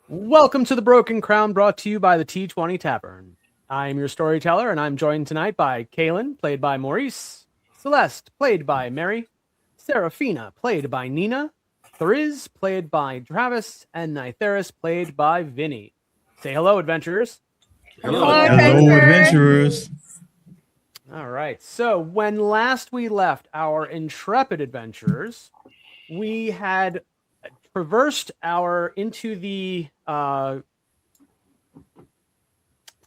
Welcome to the Broken Crown, brought to you by the T20 Tavern. I'm your storyteller, and I'm joined tonight by Kaylin, played by Maurice, Celeste, played by Mary, Serafina, played by Nina, Thriz, played by Travis, and Nytheris, played by Vinny. Say hello, adventurers. Hello, adventurers. All right, so when last we left our intrepid adventurers, we had traversed into the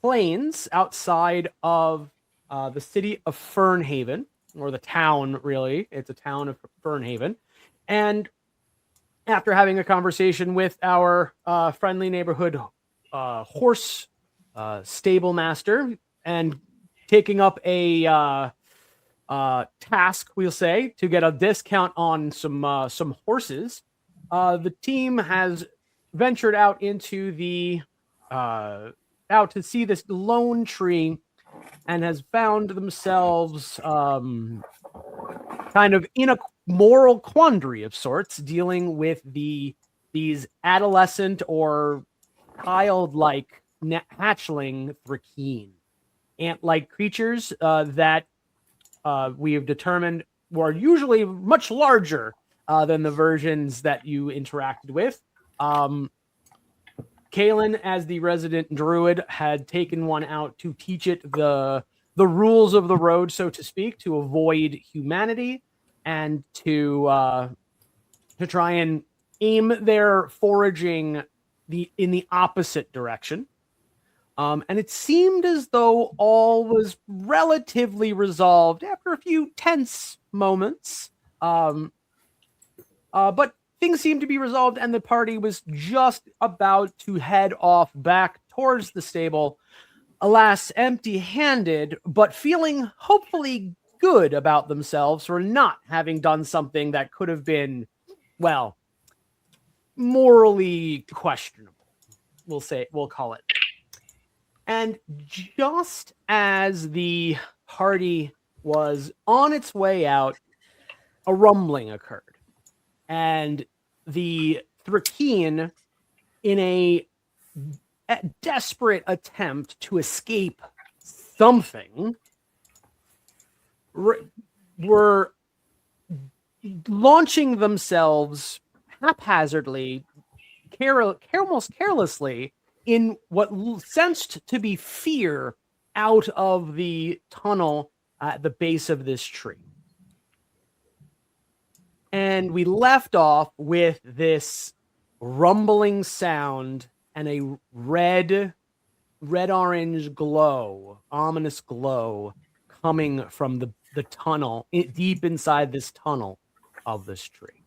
plains outside of the city of Fernhaven, or the town, really. It's a town of Fernhaven. And after having a conversation with our friendly neighborhood horse stable master and taking up a task, we'll say, to get a discount on some horses, the team has ventured out into the out to see this lone tree and has found themselves kind of in a moral quandary of sorts, dealing with these adolescent or childlike hatchling Thri-keen, ant-like creatures that we have determined were usually much larger than the versions that you interacted with. Kaylin, as the resident druid, had taken one out to teach it the rules of the road, so to speak, to avoid humanity and to try and aim their foraging in the opposite direction. And it seemed as though all was relatively resolved after a few tense moments. But things seemed to be resolved, and the party was just about to head off back towards the stable, alas, empty-handed, but feeling hopefully good about themselves for not having done something that could have been, well, morally questionable. We'll call it. And just as the party was on its way out, a rumbling occurred. And the Thri-keen, in a desperate attempt to escape something, were launching themselves haphazardly, almost carelessly, in what sensed to be fear out of the tunnel at the base of this tree. And we left off with this rumbling sound and a red-orange glow, ominous glow, coming from the tunnel, deep inside this tunnel of this tree.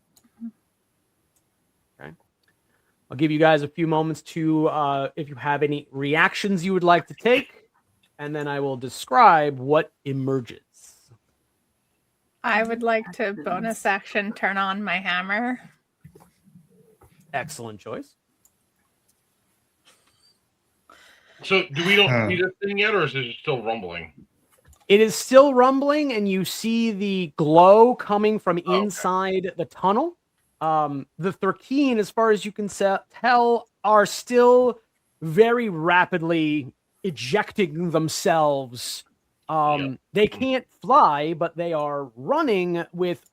Okay. I'll give you guys a few moments to, if you have any reactions you would like to take, and then I will describe what emerges. I would like to bonus action turn on my hammer. Excellent choice. So, we don't see this thing yet, or is it still rumbling? It is still rumbling, and you see the glow coming from inside the tunnel. The Thri-keen, as far as you can tell, are still very rapidly ejecting themselves. They can't fly, but they are running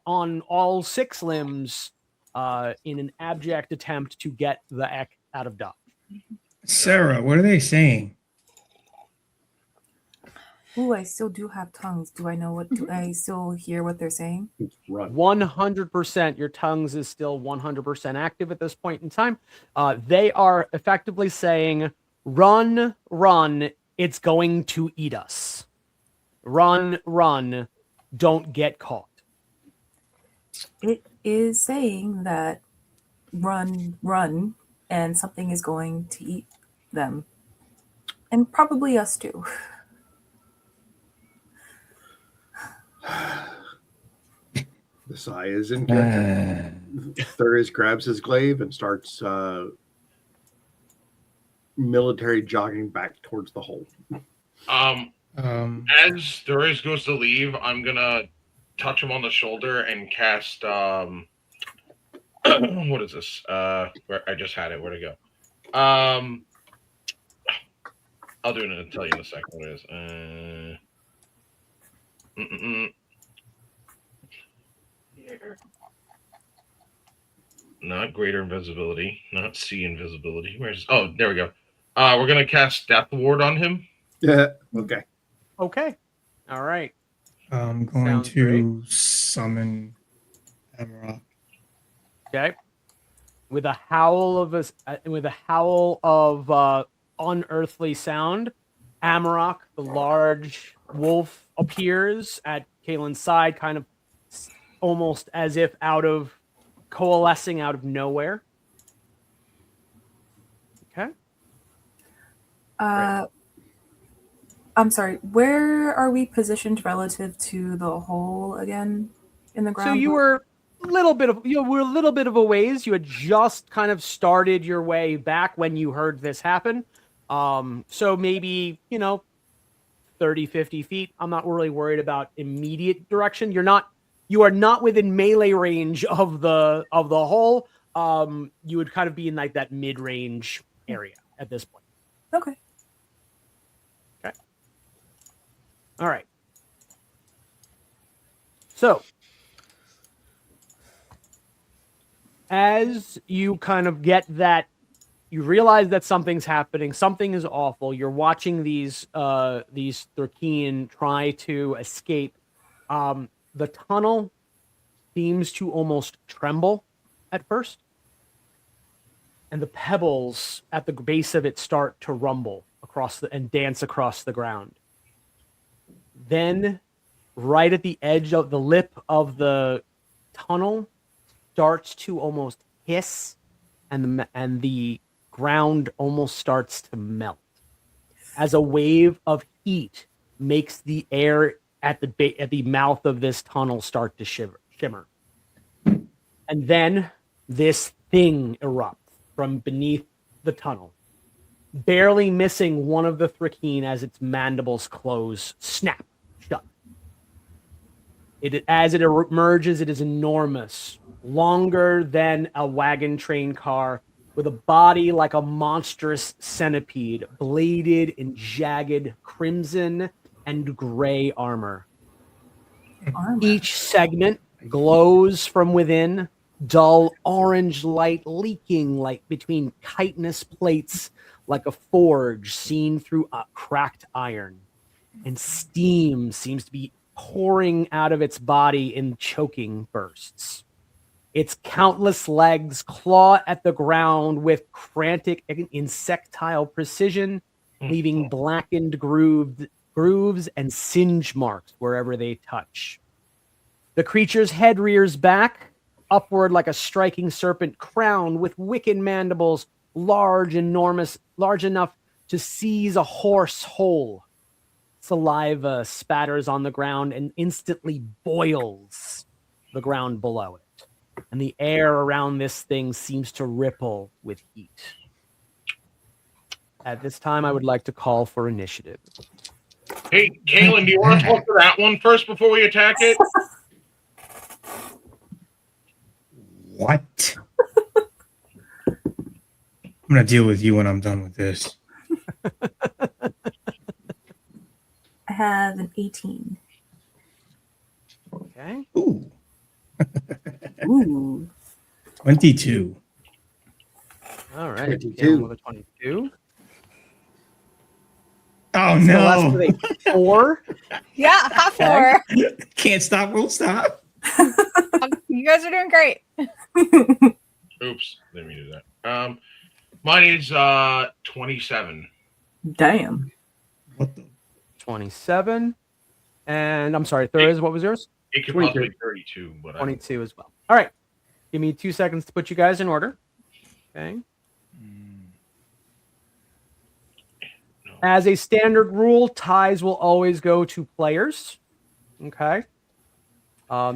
on all six limbs in an abject attempt to get the heck out of Dodge. Sarah, what are they saying? Ooh, I still do have tongues. Do I know what? Do I still hear what they're saying? 100%. Your tongues is still 100% active at this point in time. They are effectively saying, "Run, run! It's going to eat us. Run, run! Don't get caught." It is saying that run, run, and something is going to eat them, and probably us too. The sigh is in character. Thurs grabs his glaive and starts military jogging back towards the hole. As Thurs goes to leave, I'm gonna touch him on the shoulder and cast what is this? Where I just had it. Where'd it go? I'll do it and tell you in a second what it is. Not greater invisibility, not see invisibility. Where's there we go. We're gonna cast Death Ward on him. Yeah. Okay. Okay. All right. I'm going Sounds to summon Emerald. Okay. With a howl of unearthly sound, Amarok, the large wolf, appears at Kalen's side, kind of almost as if coalescing out of nowhere. Okay. I'm sorry. Where are we positioned relative to the hole again in the ground? So you were a little bit of a ways. You had just kind of started your way back when you heard this happen. So maybe, 30, 50 feet. I'm not really worried about immediate direction. You are not within melee range of the hole. You would kind of be in like that mid-range area at this point. Okay. All right. So, as you kind of get that, you realize that something's happening. Something is awful. You're watching these Thri-keen try to escape. The tunnel seems to almost tremble at first, and the pebbles at the base of it start to rumble and dance across the ground. Then, right at the edge of the lip of the tunnel, starts to almost hiss, and the ground almost starts to melt as a wave of heat makes the air at the mouth of this tunnel start to shimmer. And then this thing erupts from beneath the tunnel, barely missing one of the Thri-keen as its mandibles close, snap shut. As it emerges, it is enormous, longer than a wagon train car, with a body like a monstrous centipede, bladed in jagged crimson and gray armor. Each segment glows from within, dull orange light leaking like between chitinous plates, like a forge seen through a cracked iron. And steam seems to be pouring out of its body in choking bursts. Its countless legs claw at the ground with frantic insectile precision, leaving blackened grooves and singe marks wherever they touch. The creature's head rears back, upward like a striking serpent crown with wicked mandibles, large enough to seize a horse whole. Saliva spatters on the ground and instantly boils the ground below it. And the air around this thing seems to ripple with heat. At this time, I would like to call for initiative. Hey, Kalen, do you want to talk to that one first before we attack it? What? I'm going to deal with you when I'm done with this. I have an 18. Okay. Ooh. Ooh. 22. All right. 22. With a 22. Oh, Celeste no. with a 4. Yeah, hot four. Can't stop, won't stop. You guys are doing great. Oops, didn't mean to do that. Mine is 27. Damn. What the? 27. And I'm sorry, Thurs, what was yours? It could 22. possibly be 32, but 22 as well. All right. Give me 2 seconds to put you guys in order. Okay. As a standard rule, ties will always go to players. Okay.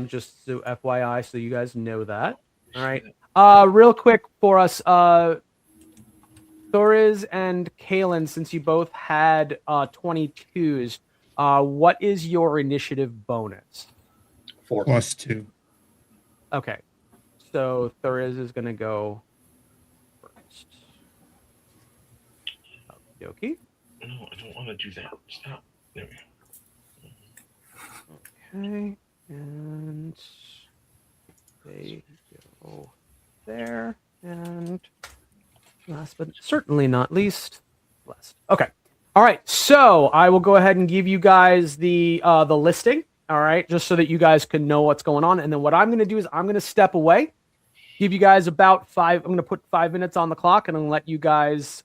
Just so FYI, so you guys know that. All right. Real quick for us, Thoriz and Kalen, since you both had 22s, what is your initiative bonus? 4. +2. Okay. So Thoriz is going to go first. Okie No, I don't want to do that. Stop. There we go. Okay, and they go there, and last but certainly not least, blessed. Okay, all right. So I will go ahead and give you guys the listing. All right, just so that you guys can know what's going on, and then what I'm going to do is I'm going to step away, give you guys about 5. I'm going to put 5 minutes on the clock, and I'm going to let you guys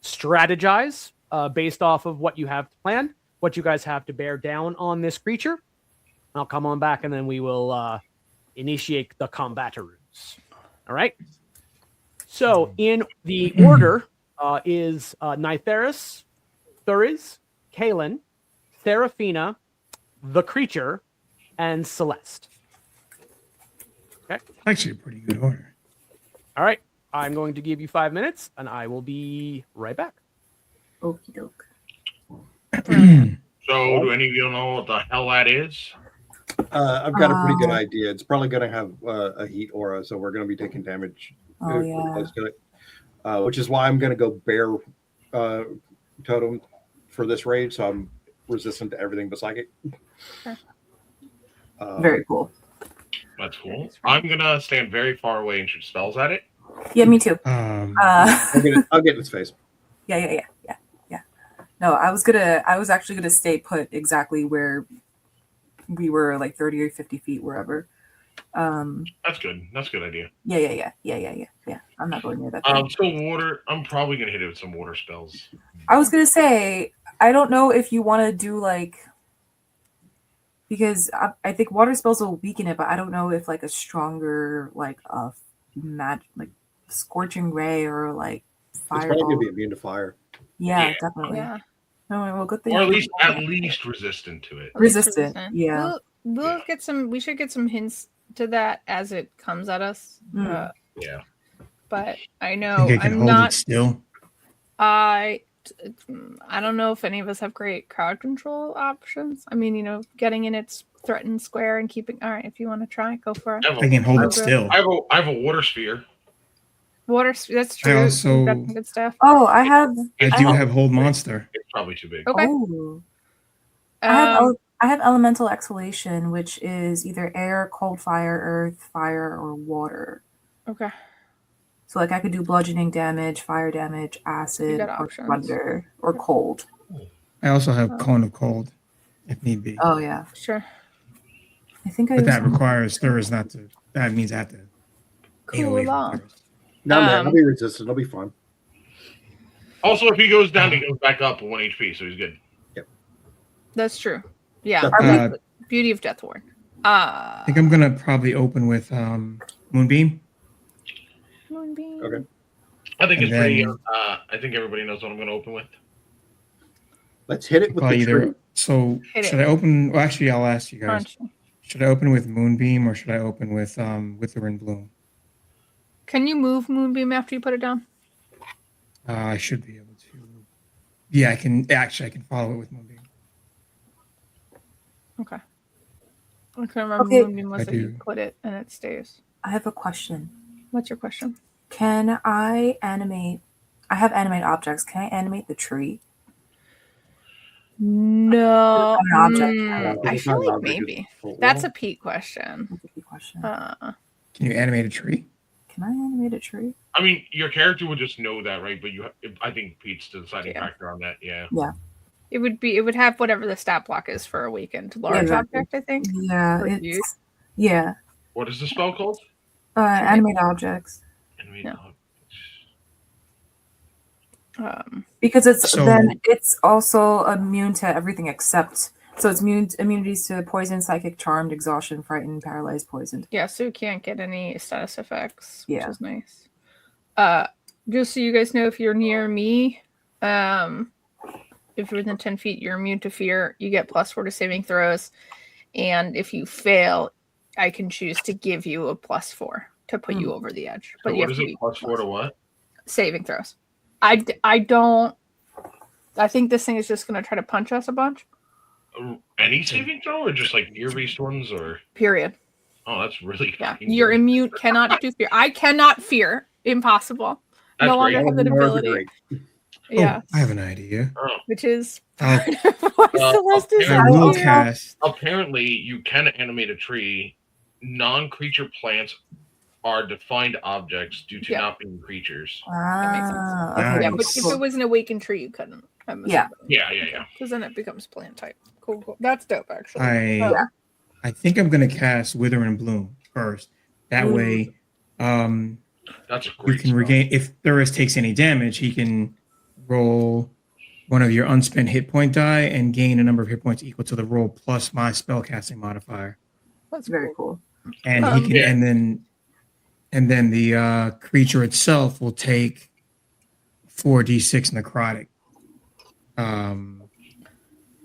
strategize based off of what you have planned, what you guys have to bear down on this creature. I'll come on back, and then we will initiate the combatteroos. All right. So in the order is Nytheris, Thuris, Kalen, Seraphina, the creature, and Celeste. Okay. Actually, a pretty good order. All right. I'm going to give you 5 minutes, and I will be right back. Okie doke. So, do any of you know what the hell that is? I've got a pretty good idea. It's probably going to have a heat aura, so we're going to be taking damage Oh, pretty yeah. close to it. Which is why I'm going to go bear totem for this raid, so I'm resistant to everything but psychic. Very cool. That's cool. I'm gonna stand very far away and shoot spells at it. Yeah, me too. I'll get in its face. Yeah. No, I was actually gonna stay put exactly where we were, like 30 or 50 feet, wherever. That's good. That's a good idea. Yeah. I'm not going near that thing. So water. I'm probably gonna hit it with some water spells. I was gonna say, I don't know if you want to do like, because I think water spells will weaken it, but I don't know if like a stronger like like scorching ray or like It's probably going fireball. to be immune to fire. Yeah, definitely. Yeah. No, well, good thing. Or at least resistant to it. Resistant. Yeah. We'll get some. We should get some hints to that as it comes at us. Mm. Yeah. But I I know think I can I'm hold not. it still. I don't know if any of us have great crowd control options. I mean, getting in its threatened square and keeping. All right, if you want to try, go for it. I can hold it still. I have a water sphere. Water. That's true. I We've got also some good stuff. Oh, I have. I do have hold monster. It's probably too big. Okay. Oh. Um, I have elemental exhalation, which is either air, cold fire, earth, fire, or water. okay. So like I could do bludgeoning damage, fire damage, acid, got or options. thunder, or cold. I also have cone of cold, if need be. Oh yeah. Sure. I think I But use that requires Thuris not to. That means I have to stay Cool away from along. Thuris. No, man, I'll be resistant. It'll be fun. Also, if he goes down, he goes back up 1 HP, so he's good. That's true. Yeah. Beauty of Deathward. I think I'm gonna probably open with Moonbeam. Moonbeam. Okay. I think And it's pretty. then- I think everybody knows what I'm going to open with. Let's hit it with Probably the either. tree. So Hit should it. I open? Well, actually, I'll ask you guys. Crunch. Should I open with Moonbeam or should I open with Wither and Bloom? Can you move Moonbeam after you put it down? I should be able to. Yeah, I can. Actually, I can follow it with Moonbeam. Okay. I can remember Okay. Moonbeam was I that you do. put it and it stays. I have a question. What's your question? Can I animate? I have animate objects. Can I animate the tree? No. An object. I It's feel not an like object, maybe. it's a That's wall. a Pete question. That's a good question. Can you animate a tree? Can I animate a tree? I mean, your character would just know that, right? But I think Pete's the deciding Yeah. factor on that. Yeah. It would have whatever the stat block is for a weakened large exactly. object, I think. Yeah, Or it's use. yeah. What is the spell called? Animate objects. Animate Yeah. objects. Because it's So- then it's also immune to everything except it's immunities to poison, psychic, charmed, exhaustion, frightened, paralyzed, poisoned. Yeah, so you can't get any status effects, which Yeah. is nice. Just so you guys know, if you're near me, if you're within 10 feet, you're immune to fear. You get +4 to saving throws. And if you fail, I can choose to give you a +4 to put you over the edge. So But you what have is to it? be +4 to what? saving throws. I don't. I think this thing is just going to try to punch us a bunch. Any saving throw, or just like fear-based ones, or? Period. Oh, that's really. Yeah. fucking You're good. immune. Cannot do fear. I cannot fear. Impossible. That's no great. longer have that More than ability. great. Yeah, I have an idea. Oh. which is I'll- why Uh, Celeste is I I out will here. cast. Apparently, you can animate a tree. Non-creature plants are defined objects due to Yeah. not being creatures. That makes sense. Okay. Yeah, Nice. but if it was an awakened tree, you couldn't. Yeah. Yeah. Because then it becomes plant type. Cool. That's dope, actually. I think I'm gonna cast Wither and Bloom first. That Ooh. way, That's a you great can spell. regain. If Thuris takes any damage, he can roll one of your unspent hit point die and gain a number of hit points equal to the roll plus my spellcasting modifier. That's Very cool. And he can, Yeah. and then the creature itself will take 4d6 necrotic.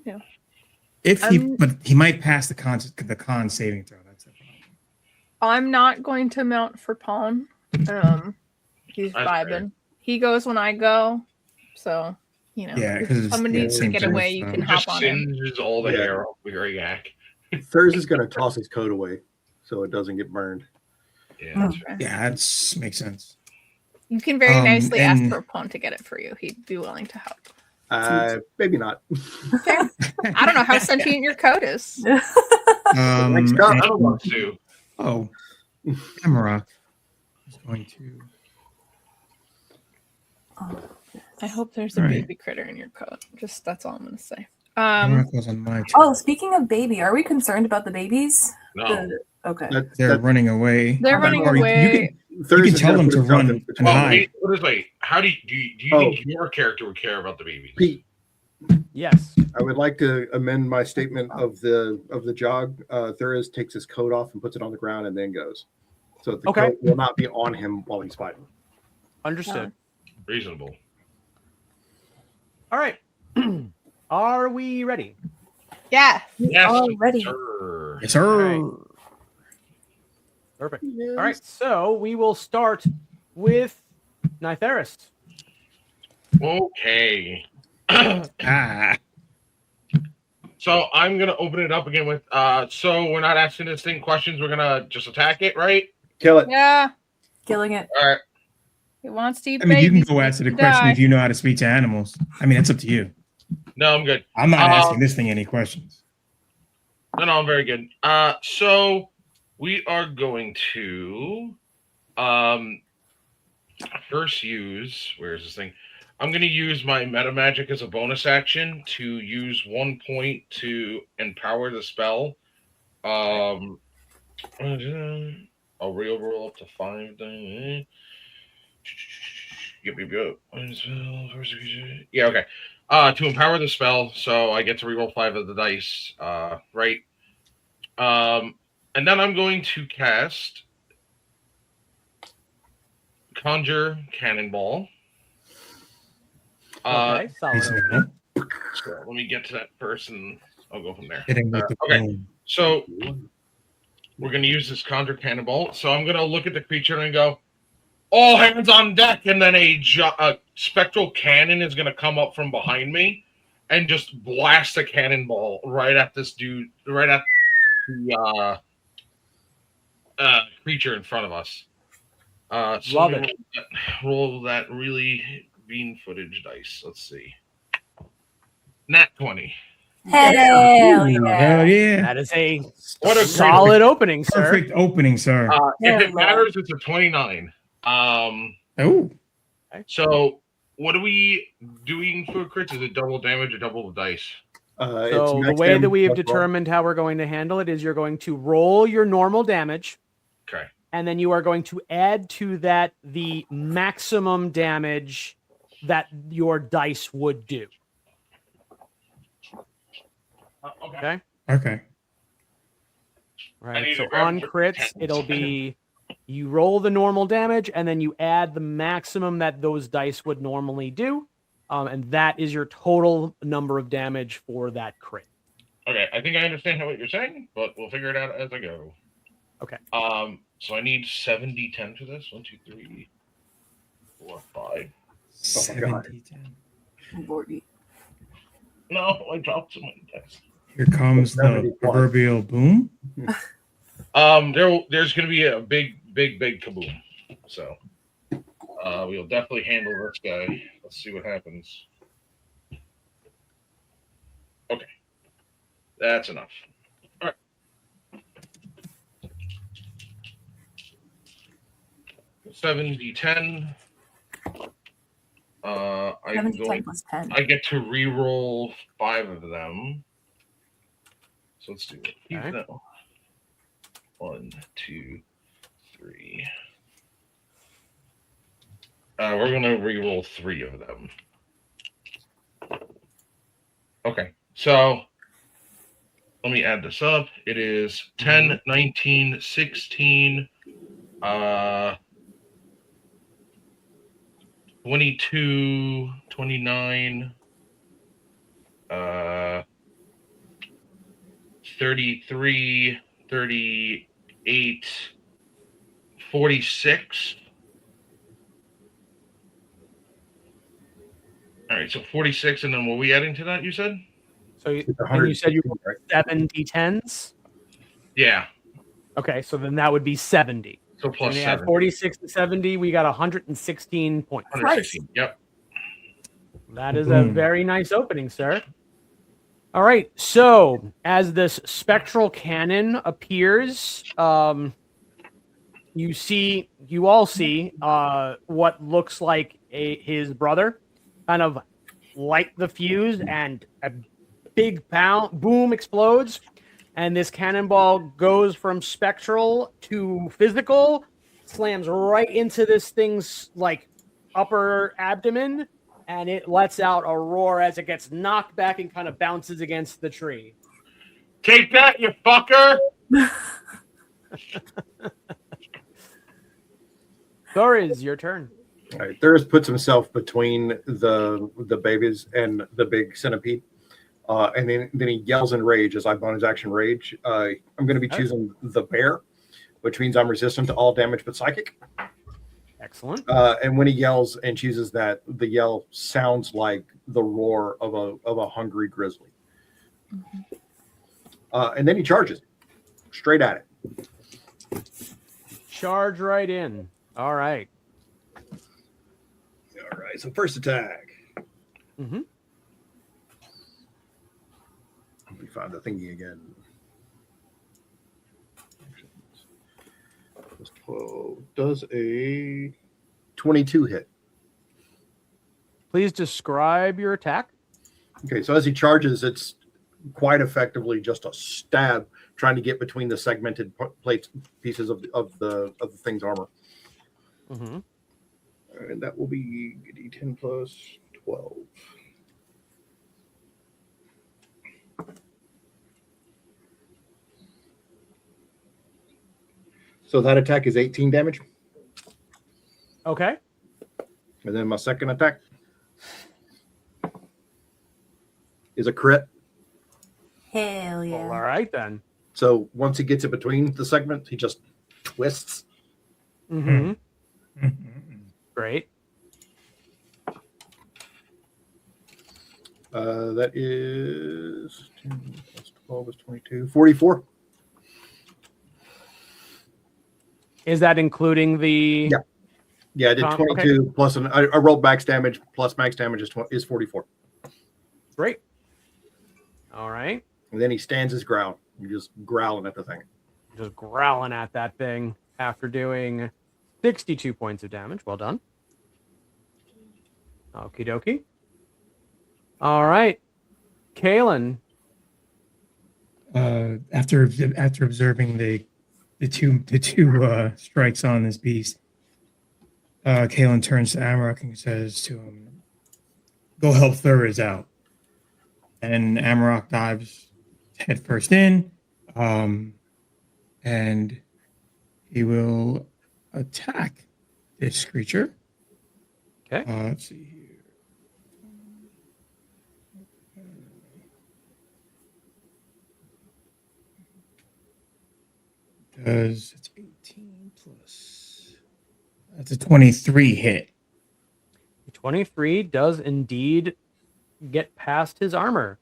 Yeah. If but he might pass the con saving throw. That's the problem. I'm not going to mount for Pawn. He's That's vibing. fair. He goes when I go. So, Yeah, if because someone needs to same get thing away, with, you It can just hop on him. singes all the Yeah. hair off the Greyyak. Thurs is going to toss his coat away so it doesn't get burned. Yeah, that's Okay. Yeah, that makes sense. You can very nicely ask and- for Pawn to get it for you. He'd be willing to help. Maybe not. I don't know how sentient your coat is. Next and- up. I don't want to. Oh, Amarok is going to. I hope there's a All right. baby critter in your coat. Just that's all I'm gonna say. Amarok goes on my turn. Oh, speaking of baby, are we concerned about the babies? No. Okay. They're running away. They're running Or away. Thurs can is tell gonna them put to himself run in and between. hide. Wait, put it this way. How do you think your character would care about the babies? Pete, Yes. I would like to amend my statement of the jog. Thurs takes his coat off and puts it on the ground and then goes. So the Okay. coat will not be on him while he's fighting. Understood. Reasonable. All right. Are we ready? Yeah. Yes, Already. sir. Yes, sir. All Perfect. All right. So we will start with Nytheris. Okay. Ah, So I'm gonna open it up again with so we're not asking this thing questions, we're gonna just attack it, right? Kill it. Yeah. Killing it. All right. He wants to eat I mean, you can babies, go he answer the needs to question die. if you know how to speak to animals. I mean, it's up to you. No, I'm good. I'm not asking this thing any questions. No, I'm very good. So we are going to first use where's this thing? I'm gonna use my meta magic as a bonus action to use 1 point to empower the spell. I'll reroll up to 5. Yep. Yeah, okay. To empower the spell, so I get to reroll 5 of the dice. Right. And then I'm going to cast Conjure Cannonball. Okay. Solid Reasonable. opening. So let me get to that first, and I'll go from there. Hitting with the Okay. boom. So we're going to use this Conjure Cannonball. So I'm going to look at the creature and go, all hands on deck, and then a spectral cannon is going to come up from behind me and just blast a cannonball right at this dude, right at the creature in front of us. So Love let me it. roll that really bean footage dice. Let's see. Nat 20. Hell Ooh, yeah. hell yeah. That is a What a solid opening, sir. Perfect opening, sir. If it Yeah. matters, it's a 29. Oh, So what are we doing for crits? Is it double damage or double the dice? So the way that we have determined how we're going to handle it is you're going to roll your normal damage, Okay. and then you are going to add to that the maximum damage that your dice would do. Okay. Okay. okay. I Right. need So to grab on your crits, tens. it'll be you roll the normal damage, and then you add the maximum that those dice would normally do, and that is your total number of damage for that crit. Okay, I think I understand what you're saying, but we'll figure it out as I go. Okay. So I need 70-10 for this. 1, 2, 3, 4, 5. 70, 10. Lordy. No, I dropped some of the dice. Here comes 70 the proverbial boom. There's gonna be a big kaboom. So We'll definitely handle this guy. Let's see what happens. Okay. That's enough. All right. 7d10. I 7 can to go. 10 plus 10. I get to re-roll 5 of them. So let's do it. Okay. No. 1, 2, 3. We're gonna re-roll 3 of them. Okay. So let me add this up. It is 10, 19, 16, 22, 29, 33, 38, 46. All right, so 46, and then what are we adding to that, you said? So It's and you said you 116, right? 7 d10s? Yeah, Okay, so then that would be 70. so So plus when you add 7. 46 to 70, we got 116 points. 116, yep. That is a Boom. very nice opening, sir. All right, so as this spectral cannon appears, you all see what looks like his brother kind of light the fuse, and a big boom explodes, and this cannonball goes from spectral to physical, slams right into this thing's like upper abdomen, and it lets out a roar as it gets knocked back and kind of bounces against the tree. Take that, you fucker! Thoriz, your turn. All right. Thuris puts himself between the babies and the big centipede. And then he yells in rage as I bonus action rage. I'm going to be Okay. choosing the bear, which means I'm resistant to all damage but psychic. Excellent. And when he yells and chooses that, the yell sounds like the roar of a hungry grizzly. And then he charges straight at it. Charge right in. All right. All right. So first attack. Mm-hmm. Let me find the thingy again. Plus 12 does a 22 hit. Please describe your attack. Okay, so as he charges, it's quite effectively just a stab, trying to get between the segmented plates pieces of the thing's armor, Mm-hmm. and that will be d10 plus 12. So that attack is 18 damage, Okay. and then my second attack is a crit. Hell Well, yeah. all right then. So once he gets it between the segments, he just twists. Mm-hmm. Mhm. Great. That is 10 plus 12 is 22, 44. Is that including the? Yeah. Yeah, I did 22 Okay. plus I rolled max damage plus max damage is 44. Great. All right. And then he stands his ground. You're just growling at the thing. Just growling at that thing after doing 62 points of damage. Well done. Okie dokie. All right. Kalen. After observing the two strikes on this beast, Kalen turns to Amarok and says to him, "Go help Thuriz out." And Amarok dives headfirst in, and he will attack this creature. Okay. Let's see here. Does it's 18 plus? That's a 23 hit. 23 does indeed get past his armor.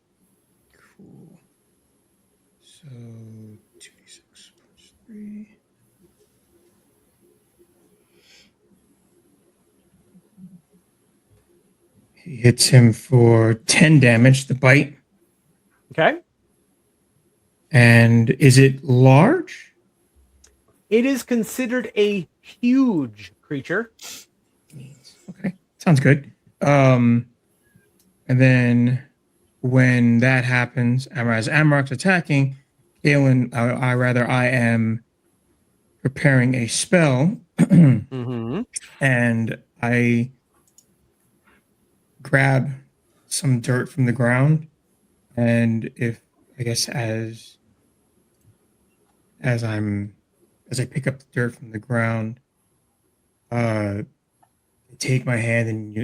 Cool. So 2d6 plus 3. She hits him for 10 damage, the bite. Okay. And is it large? It is considered a huge creature. Okay, sounds good. And then when that happens, as Amrock's attacking, Galen, I am preparing a spell, Mm-hmm. and I grab some dirt from the ground, and if I guess as I'm as I pick up the dirt from the ground, I take my hand, and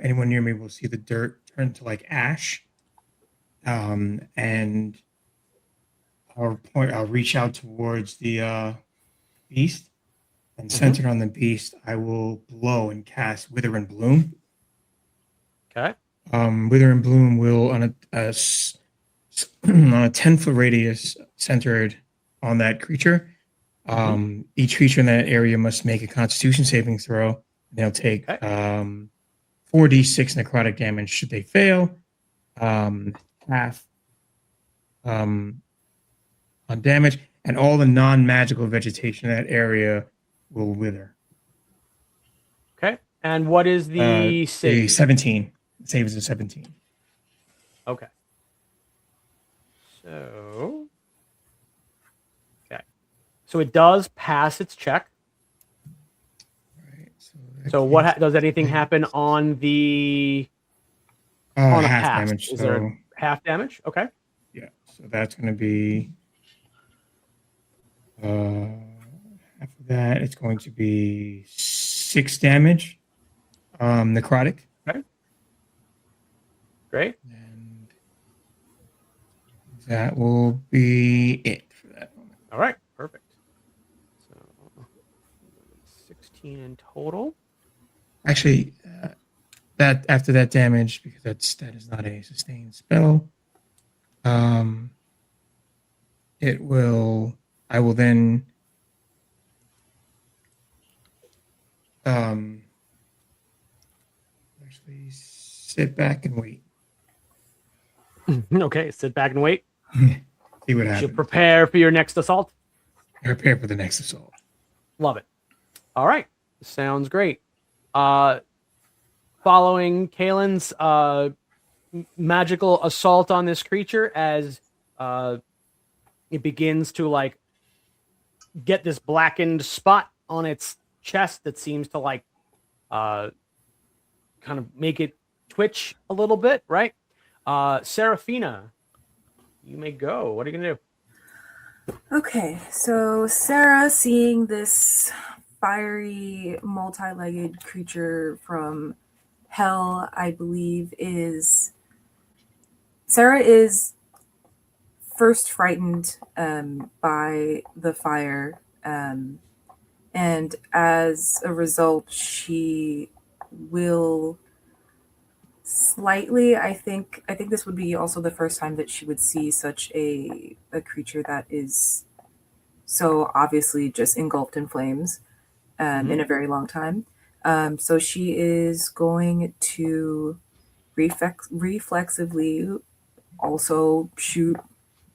anyone near me will see the dirt turn to like ash. And I'll reach out towards the beast, and centered on the beast, I will blow and cast Wither and Bloom. Okay. Wither and Bloom will on a 10-foot radius centered on that creature. Each creature in that area must make a Constitution saving throw. They'll take 4d6 necrotic damage should they fail. Half on damage, and all the non-magical vegetation in that area will wither. Okay. And what is the A save? 17. The save is a 17. Okay. So. Okay. So it does pass its check. Right, So what does anything happen on the on a half pass? damage. Is So there half damage? Okay. yeah, so that's going to be half of that. It's going to be 6 damage, necrotic. Okay. Great. And that will be it for that moment. All right. Perfect. So 16 in total. Actually, that after that damage, because that is not a sustained spell. I will then actually sit back and wait. Okay. Sit back and wait. See what You happens. should prepare for your next assault. Prepare for the next assault. Love it. All right. Sounds great. Following Kalen's magical assault on this creature as it begins to like get this blackened spot on its chest that seems to like kind of make it twitch a little bit, right? Seraphina, you may go. What are you gonna do? Okay, so Sarah, seeing this fiery, multi-legged creature from hell, I believe Sarah is first frightened by the fire, and as a result, she will slightly. I think this would be also the first time that she would see such a creature that is so obviously just engulfed in flames in a very long time. So she is going to reflexively also shoot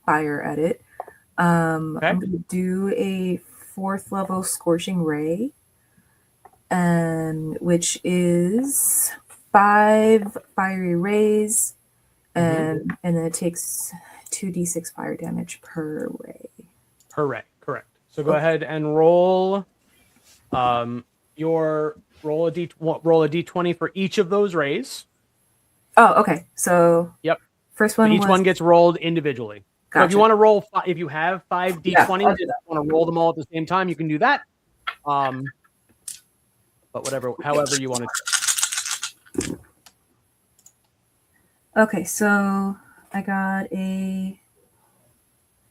fire at it. I'm going to do a 4th level scorching ray, which is 5 fiery rays, and then it takes 2d6 fire damage per ray. Per ray, correct. So go ahead and roll your roll a d20 for each of those rays. Oh, okay. So yep. First one. So each one gets rolled individually. Gotcha. So if you want to roll, if you have 5 d20s, I'll if you want to roll them all at the same time, you can do that. But however you want to. Okay, so I got a.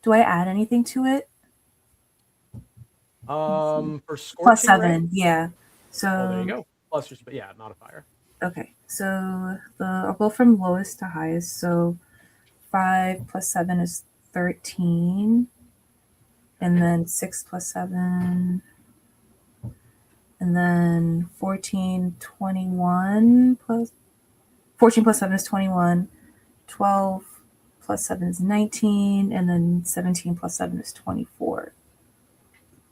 Do I add anything to it? For scorching plus 7, ray? yeah. So there you go. Plus your modifier. Okay, so I'll go from lowest to highest. So 5 plus 7 is 13, and then 6 plus 7, and then 14, 21 plus 14 plus 7 is 21. 12 plus 7 is 19. And then 17 plus 7 is 24.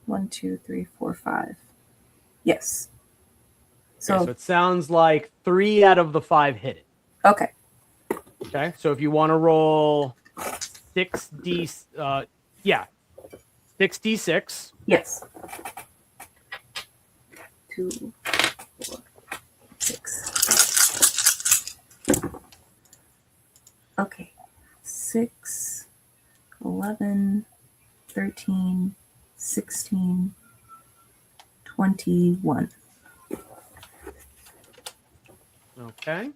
1, 2, 3, 4, 5. Yes. Okay, so it sounds like 3 out of the 5 hit it. Okay. Okay, so if you want to roll 6d6. Yes. 2, 4, 6. Okay. 6, 11, 13, 16, 21. Okay.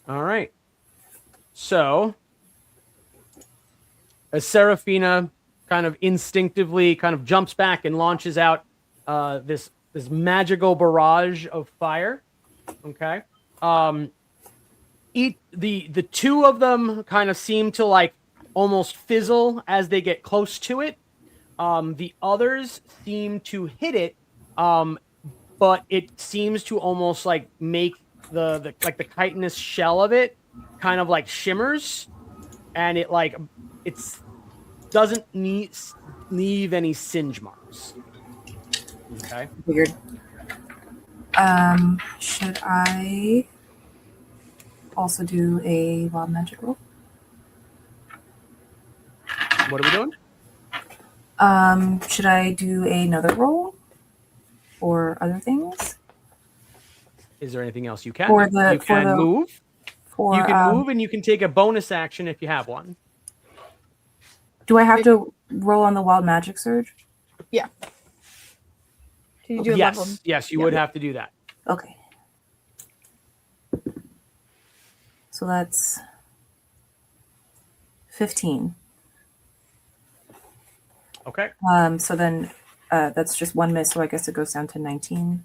All right. So, as Seraphina kind of instinctively kind of jumps back and launches out this magical barrage of fire. Okay. The two of them kind of seem to like almost fizzle as they get close to it. The others seem to hit it, but it seems to almost like make the chitinous shell of it kind of like shimmers, and it like doesn't leave any singe marks. Okay. Weird. Should I also do a wild magic roll? What are we doing? Should I do another roll or other things? Is there anything else you can? For do? the- You for can the- move. For You can move, and you can take a bonus action if you have one. Do I have to roll on the wild magic surge? Did you do a Yes, level? yes, you would have to do that. Okay. So that's 15. Okay. So then that's just one miss, so I guess it goes down to 19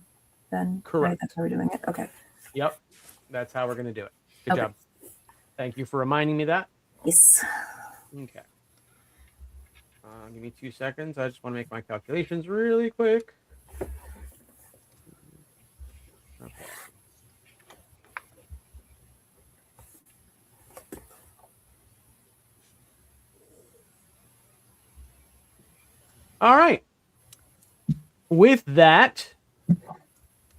then. Correct. Right? That's how we're doing it. Okay. Yep. That's how we're going to do it. Good Okay. job. Thank you for reminding me that. Yes. Okay. Give me 2 seconds. I just want to make my calculations really quick. Okay. All right. With that,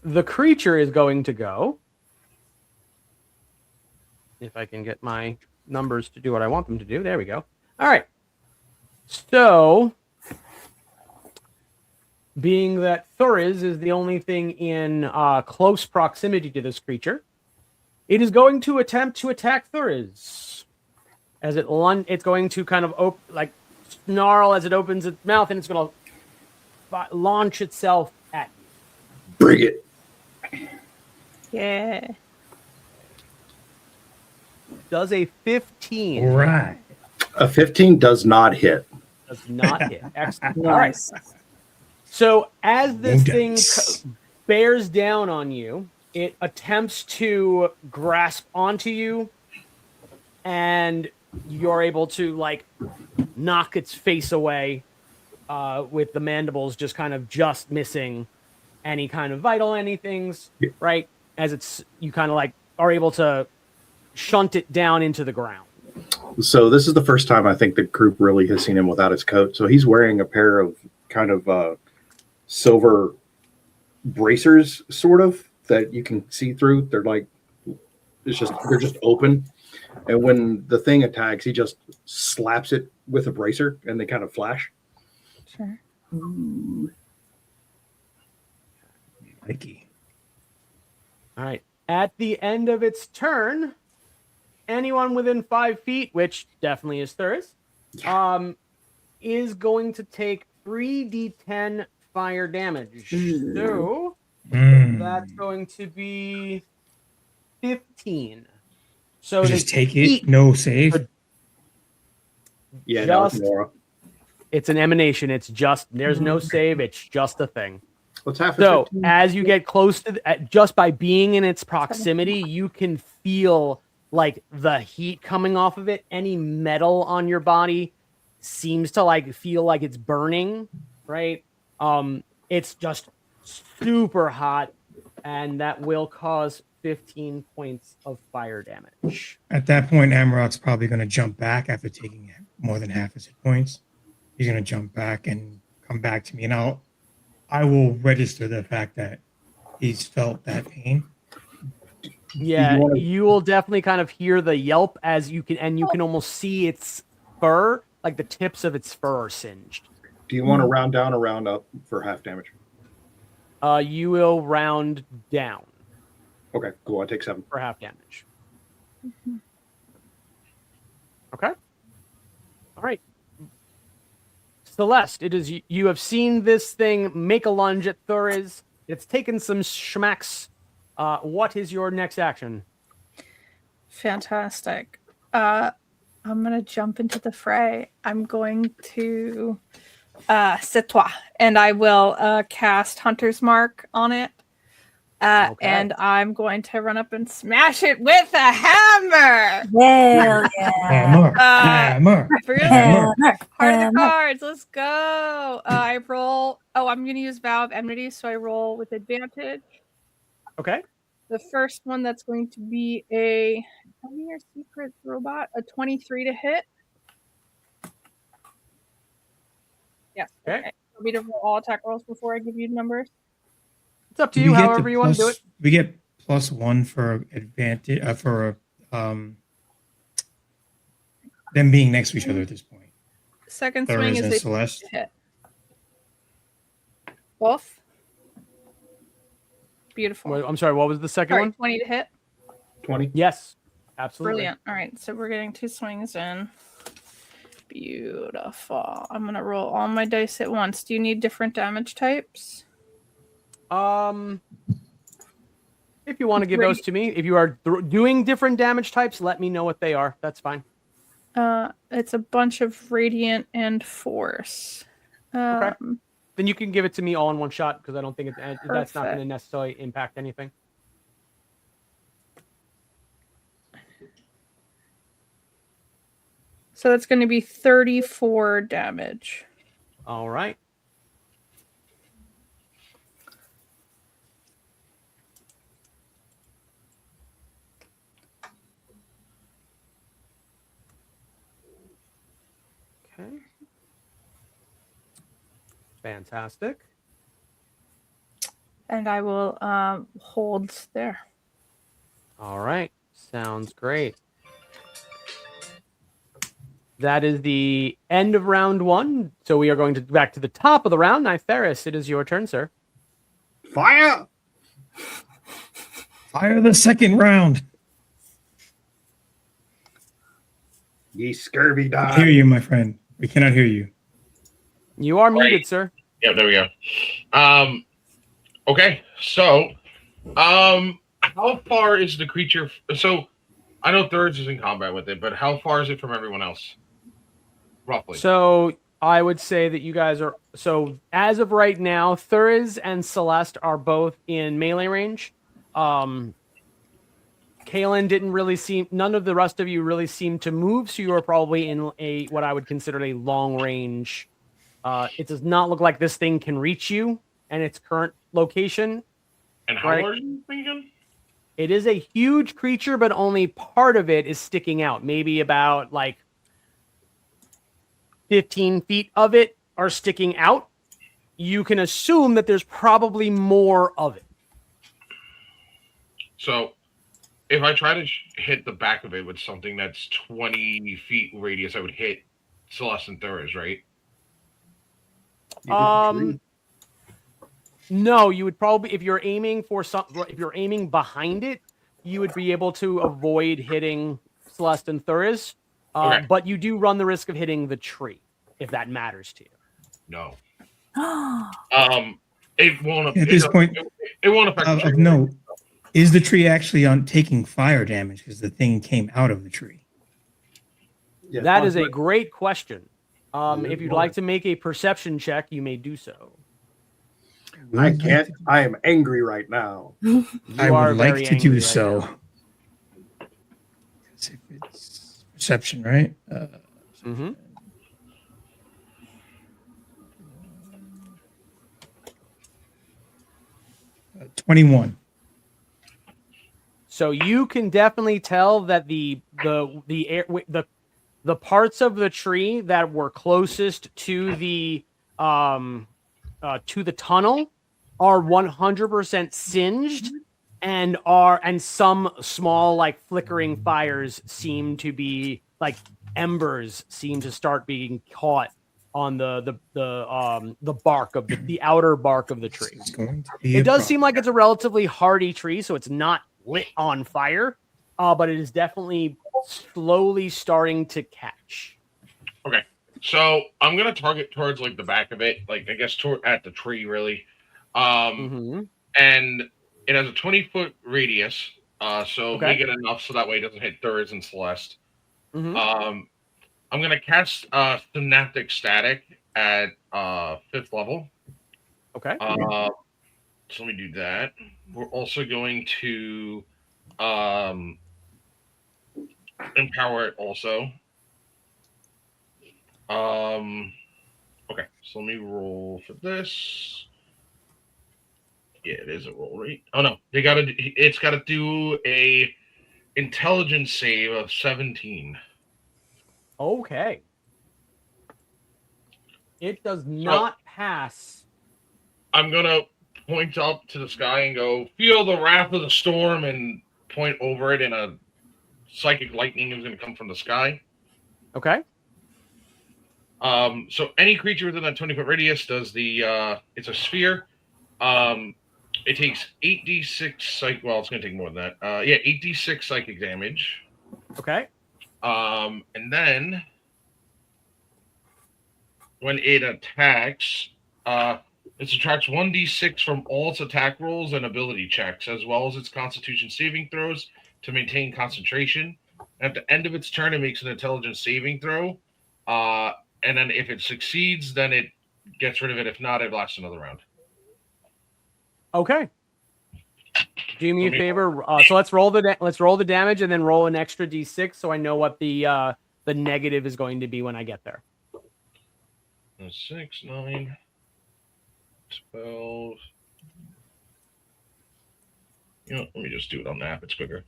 the creature is going to go. If I can get my numbers to do what I want them to do. There we go. All right. So, being that Thuriz is the only thing in close proximity to this creature, it is going to attempt to attack Thuriz. As it's going to kind of snarl as it opens its mouth, and it's going to launch itself at you. Bring it. Yeah. Does a 15 All right. A 15 does not hit. does not hit. Excellent. All right. Nice. So as this No thing dice. bears down on you, it attempts to grasp onto you, and you're able to like knock its face away with the mandibles just missing any kind of vital anythings, Yeah. right? As you kind of like are able to shunt it down into the ground. So this is the first time I think the group really has seen him without his coat. So he's wearing a pair of kind of silver bracers, sort of, that you can see through. They're just open. And when the thing attacks, he just slaps it with a bracer, and they kind of flash. Sure. Ooh. Mikey. All right. At the end of its turn, anyone within 5 feet, which definitely is Thuris, is going to take 3d10 fire damage. Ooh. So Mm. that's going to be 15. So You the just take heat- it, no save. Yeah, no, it's Just- Nora. It's an emanation. It's just there's no save. It's just a thing. Let's have So 15. as you get close to just by being in its proximity, you can feel like the heat coming off of it. Any metal on your body seems to like feel like it's burning, right? It's just super hot, and that will cause 15 points of fire damage. At that point, Amarok's probably going to jump back after taking more than half his hit points. He's going to jump back and come back to me, and I will register the fact that he's felt that pain. Yeah, wanna- you will definitely kind of hear the yelp as you can almost see its fur, like the tips of its fur are singed. Do you want to round down or round up for half damage? You will round down Okay, cool. I take 7. for half damage. Okay. All right. Celeste, it is you have seen this thing make a lunge at Thuriz. It's taken some schmacks. What is your next action? Fantastic. I'm gonna jump into the fray. I'm going to c'est toi, and I will cast Hunter's Mark on it. Okay. And I'm going to run up and smash it with a hammer. Hell yeah. Hammer, hammer, Brilliant. hammer. Heart of the cards. Let's go. I roll. Oh, I'm going to use Vow of Enmity, so I roll with advantage. Okay. The first one that's going to be a tell me your secret robot, a 23 to hit. Yes. Okay. Want me to roll all attack rolls before I give you numbers? It's up to Do you, we get the however you want to do it. We get +1 for advantage for them being next to each other at this point. Second swing Thuriz is and a Celeste. hit. Both. Beautiful. Wait, I'm sorry, what was the second Sorry, one? 20 to hit. 20. Yes. Absolutely. Brilliant. All right, so we're getting 2 swings in. Beautiful. I'm going to roll all my dice at once. Do you need different damage types? If you want to give those to me, if you are doing different damage types, let me know what they are. That's fine. It's a bunch of radiant and force. Okay. Then you can give it to me all in one shot because I don't think that's not going to Perfect. necessarily impact anything. So that's going to be 34 damage. All right. Okay. Fantastic. And I will hold there. All right. Sounds great. That is the end of round 1. So we are going to back to the top of the round. Nytheris, it is your turn, sir. Fire! Fire the second round. Ye scurvy I dog. hear you, my friend. We cannot hear you. You are muted, sir. Yeah, there we go. Okay, so how far is the creature? So I know Thuriz is in combat with it, but how far is it from everyone else? Roughly. So I would say that you guys are so as of right now, Thuriz and Celeste are both in melee range. Kaelin didn't really seem none of the rest of you really seem to move, so you are probably in a what I would consider a long range. It does not look like this thing can reach you and its current location. And how right. large is this thing again? It is a huge creature, but only part of it is sticking out. Maybe about like 15 feet of it are sticking out. You can assume that there's probably more of it. So if I try to hit the back of it with something that's 20 feet radius, I would hit Celeste and Thuriz, right? No, you would probably if you're aiming behind it, you would be able to avoid hitting Celeste and Thuriz. Okay. But you do run the risk of hitting the tree, if that matters to you. No. It won't. At this point, it won't affect the of tree. note, is the tree actually on taking fire damage because the thing came out of the tree? Yeah, That is a great question. If you'd more. like to make a perception check, you may do so. I can't. I am angry right now. I are would like very to angry do right so. now. 'Cause if it's perception, right? Mm-hmm. 21. So you can definitely tell that the parts of the tree that were closest to the tunnel are 100% singed, and some small like flickering fires seem to be like embers seem to start being caught on the bark of the outer bark of the tree. It's going to be It a does problem. seem like it's a relatively hardy tree, so it's not lit on fire, but it is definitely slowly starting to catch. Okay. So I'm gonna target towards like the back of it, like I guess at the tree really. And it has a 20-foot radius, so Okay. make it enough so that way it doesn't hit Thurs and Celeste. Mhm. I'm gonna cast Synaptic Static at 5th level. Okay. So let me do that. We're also going to empower it also. Okay, so let me roll for this. Yeah, it is a roll, right? Oh no, it's gotta do a intelligence save of 17. Okay. It does So not pass. I'm gonna point up to the sky and go, feel the wrath of the storm, and point over it, and a psychic lightning is gonna come from the sky. Okay. So any creature within that 20-foot radius does it's a sphere. It takes 8d6 psychic. Well, it's gonna take more than that. 8d6 psychic damage. Okay. And then when it attacks, it subtracts 1d6 from all its attack rolls and ability checks, as well as its Constitution saving throws to maintain concentration. At the end of its turn, it makes an intelligence saving throw. And then if it succeeds, then it gets rid of it. If not, it lasts another round. Okay. Do me a favor. So let's roll the damage and then roll an extra d6 so I know what the negative is going to be when I get there. 6, 9, 12. Let me just do it on the app. It's quicker.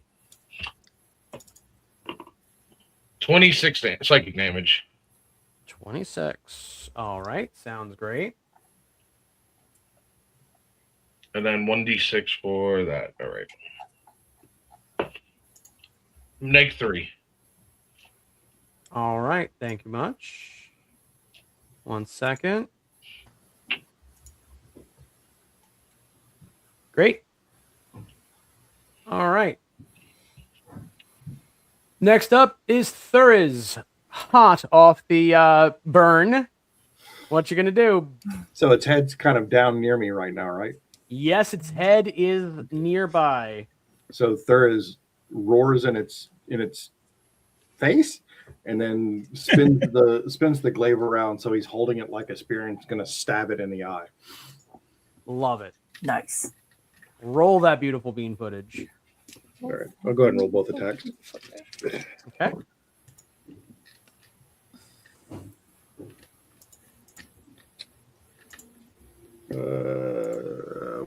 26 psychic damage. 26. All right. Sounds great. And then 1d6 for that. All right. -3. All right. Thank you much. 1 second. Great. All right. Next up is Thuriz, hot off the burn. What you gonna do? So its head's kind of down near me right now, right? Yes, its head is nearby. So Thuriz roars in its face, and then spins the glaive around so he's holding it like a spear and going to stab it in the eye. Love it. Nice. Roll that beautiful bean footage. All right, I'll go ahead and roll both attacks. Okay.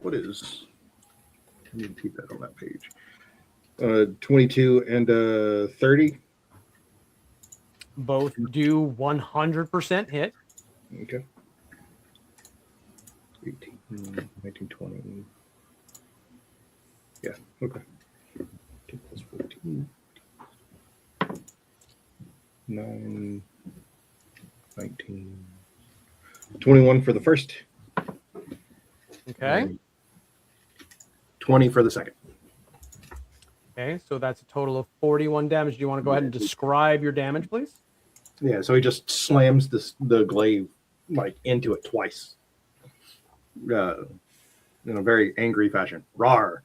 What is? I need to keep that on that page. 22 and 30. Both do 100% hit. Okay. 18, 19, 20. Yeah, okay. 2 plus 14. 9, 19. 21 for the first. Okay. 20 for the second. Okay, so that's a total of 41 damage. Do you want to go ahead and describe your damage, please? Yeah, so he just slams the glaive like into it twice. In a very angry fashion. Rawr.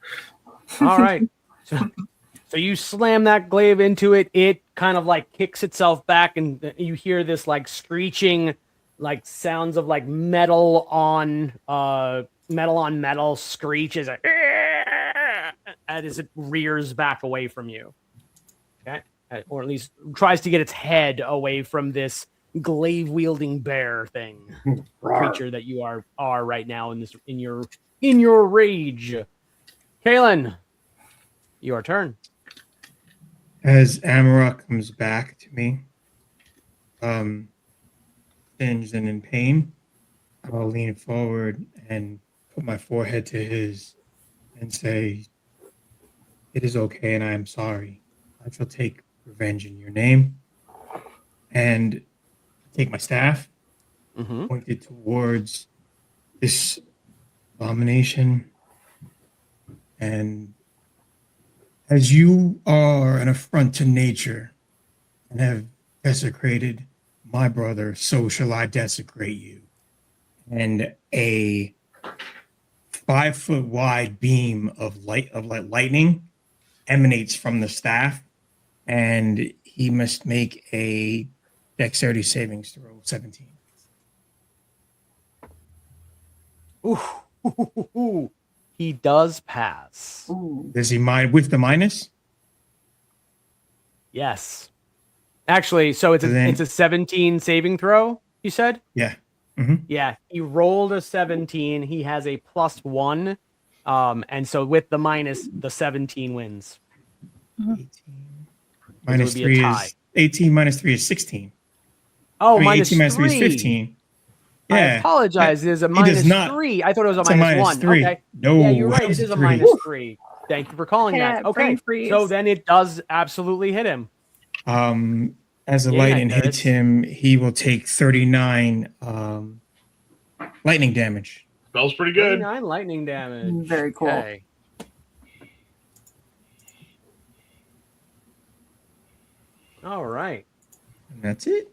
All right. So you slam that glaive into it. It kind of like kicks itself back, and you hear this like screeching, like sounds of like metal on metal screech as it rears back away from you. Okay, or at least tries to get its head away from this glaive wielding bear thing, creature that you are right now in your in your rage. Kalen, your turn. As Amarok comes back to me, singed and in pain, I'll lean forward and put my forehead to his and say, "It is okay, and I am sorry. I shall take revenge in your name." And take my staff, Mm-hmm. point it towards this abomination. And as you are an affront to nature and have desecrated my brother, so shall I desecrate you. And a 5-foot wide beam of lightning emanates from the staff, and he must make a dexterity savings throw 17. Ooh. He does pass. Ooh. Does he mind with the minus? Yes. Actually, so it's a 17 saving throw, you said? Yeah. Mm-hmm. Yeah, he rolled a 17. He has a +1. And so with the minus, the 17 wins. 18 It would minus be 3 a tie. is 18 minus 3 is 16. Oh, I mean, minus 18 minus 3 is 3. 15. Yeah. I apologize. It is a He does minus not. 3. I thought it was a It's minus a minus 1. 3. Okay. No, Yeah, you're right. that It was is a 3. minus 3. Thank you for calling Yeah, that. Okay. brain freeze. So then it does absolutely hit him. As the Yeah, lightning yeah, hits him, he will take 39 lightning damage. Smells pretty good. 39 lightning damage. Very cool. Okay. All right. And that's it.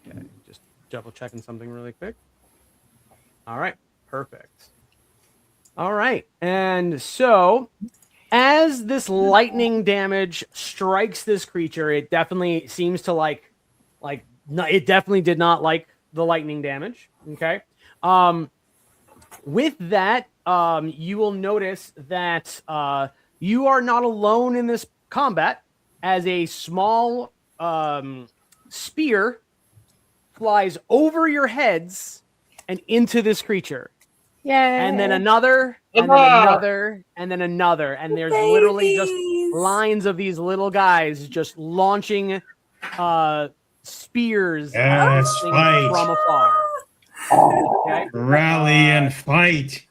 Okay. Just double checking something really quick. All right. Perfect. All right. And so as this lightning damage strikes this creature, it definitely seems to it definitely did not like the lightning damage. Okay. With that, you will notice that you are not alone in this combat, as a small spear flies over your heads and into this creature. Yay. And then another, and then another, and then another. And there's literally just Babies! lines of these little guys just launching spears at Yes, this thing fight. from afar. Okay. Rally and fight.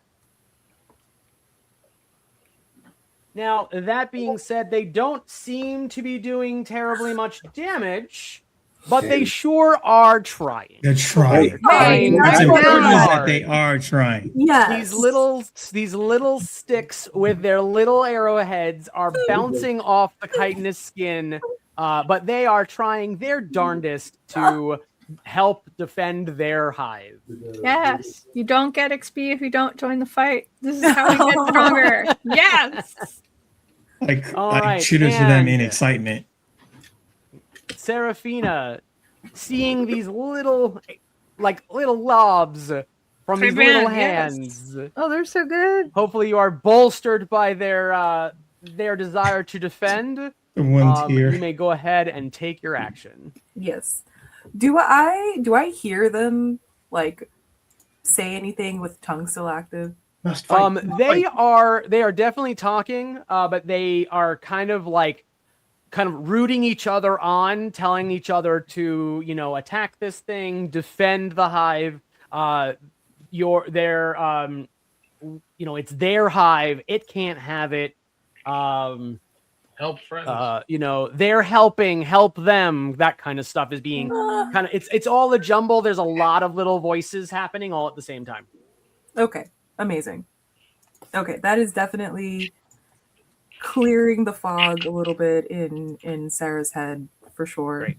Now, that being said, they don't seem to be doing terribly much damage, but they sure are trying. They're trying. Hey, What's right important is now. that they are trying. Yes. These little sticks with their little arrowheads are bouncing off the chitinous skin, but they are trying their darndest to help defend their hive. Yes. You don't get XP if you don't join the fight. This is how we get stronger. Yes. All I right, cheers to them in and- excitement. Seraphina, seeing these little lobs from these Try-ban, little yes. hands. Oh, they're so good. Hopefully, you are bolstered by their desire to defend. The one You tier. may go ahead and take your action. Yes. Do I hear them like say anything with tongue still active? Must fight. They are definitely talking, but they are kind of rooting each other on, telling each other to, attack this thing, defend the hive. It's their hive. It can't have it. Help friends. They're help them. That kind of stuff is being it's all a jumble. There's a lot of little voices happening all at the same time. Okay. Amazing. Okay, that is definitely clearing the fog a little bit in Sarah's head for sure. Great.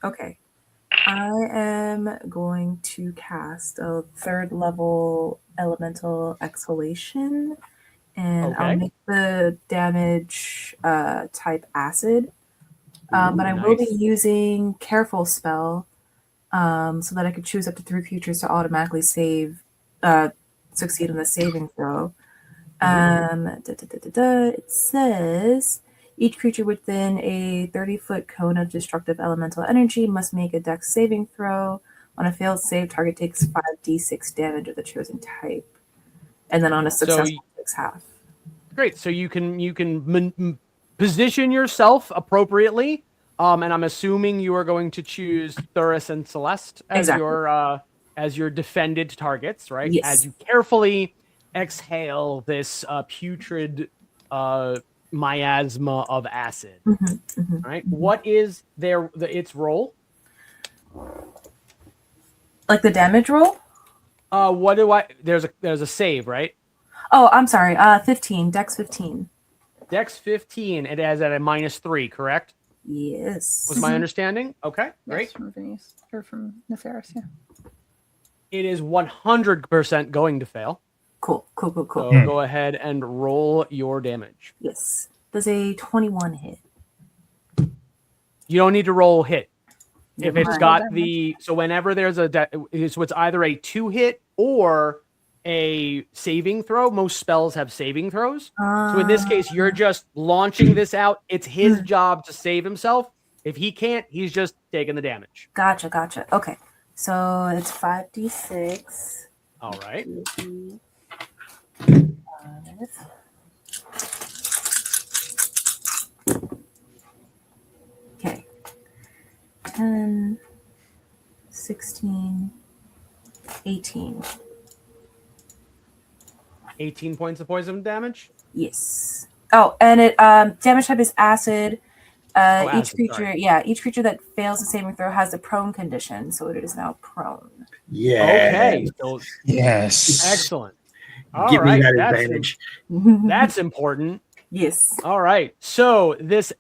Okay. I am going to cast a 3rd level elemental exhalation, and I'll Okay. make the damage type acid. But I will be Nice. using careful spell so that I could choose up to 3 creatures to automatically succeed in the saving throw. It says Each creature within a 30-foot cone of destructive elemental energy must make a dex saving throw. On a failed save, target takes 5d6 damage of the chosen type. And then on a successful, takes half. Great. So you can position yourself appropriately. And I'm assuming you are going to choose Thuris and Celeste as your defended targets, right? Yes. As you carefully exhale this putrid miasma of acid. Right? What is its role? Like the damage roll? What do I? There's a save, right? Oh, I'm sorry. 15. Dex 15. Dex 15. It has at a -3, correct? Yes. Was my understanding? Okay, great. Yes, from Venice or from Nefaris, yeah. It is 100% going to fail. Cool. So go ahead and roll your damage. Yes. Does a 21 hit? You don't need to roll hit. If it's Right. got so whenever there's so it's either a 2-hit or a saving throw. Most spells have saving throws. So in this case, you're just launching this out. It's his job to save himself. If he can't, he's just taking the damage. Gotcha. Okay. So it's 5d6. All right. 5. Okay. 10, 16, 18. 18 points of poison damage. Yes. Oh, and it damage type is acid. Each creature that fails a saving throw has the prone condition, so it is now prone. Yeah. Okay. So Yes. excellent. Give me that That's advantage. That's important. Yes. All right. So this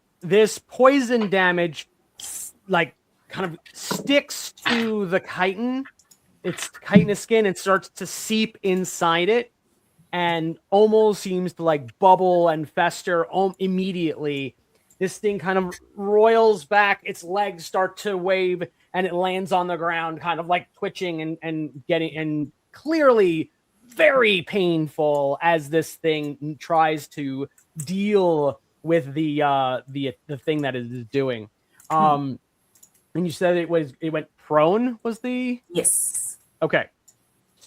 poison damage like kind of sticks to the chitin, its chitinous skin, and starts to seep inside it, and almost seems to like bubble and fester immediately. This thing kind of roils back, its legs start to wave, and it lands on the ground, kind of like twitching and clearly very painful as this thing tries to deal with the thing that it is doing. And you said it went prone, was the? Yes. Okay.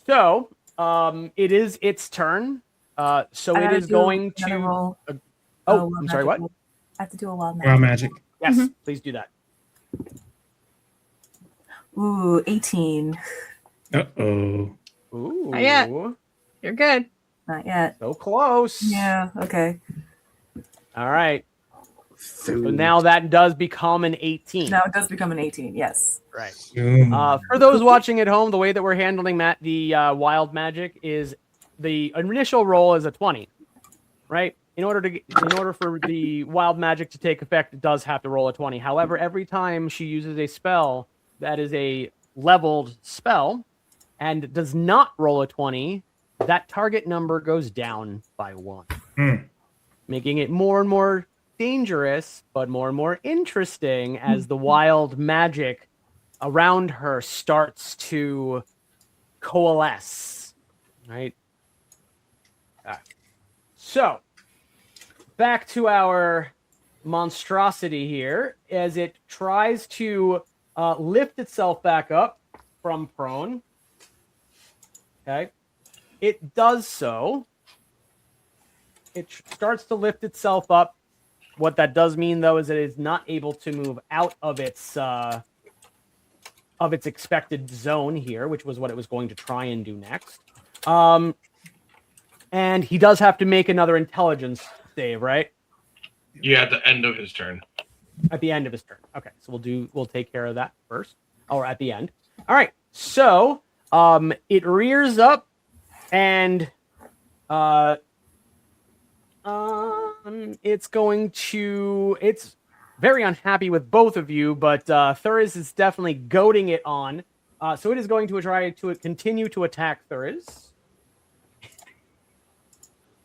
So it is its turn. So it is going to roll. I'm sorry, what? Roll. I have to do a wild magic. Wild magic. Yes, please do that. Ooh, 18. Uh-oh. Ooh. Not yet. You're good. Not yet. So close. Yeah, okay. All right. So now that does become an 18. Now it does become an 18, yes. Right. Zoom. For those watching at home, the way that we're handling the wild magic is the initial roll is a 20, right? In order for the wild magic to take effect, it does have to roll a 20. However, every time she uses a spell that is a leveled spell and does not roll a 20, that target number goes down by 1, making it more and more dangerous, but more and more interesting as the wild magic around her starts to coalesce, right? So, back to our monstrosity here as it tries to lift itself back up from prone. Okay. It does so. It starts to lift itself up. What that does mean, though, is that it is not able to move out of its expected zone here, which was what it was going to try and do next. And he does have to make another intelligence save, right? Yeah, at the end of his turn. At the end of his turn. Okay, so we'll take care of that first, or at the end. All right. So it rears up, and it's very unhappy with both of you, but Thuris is definitely goading it on. So it is going to try to continue to attack Thuris.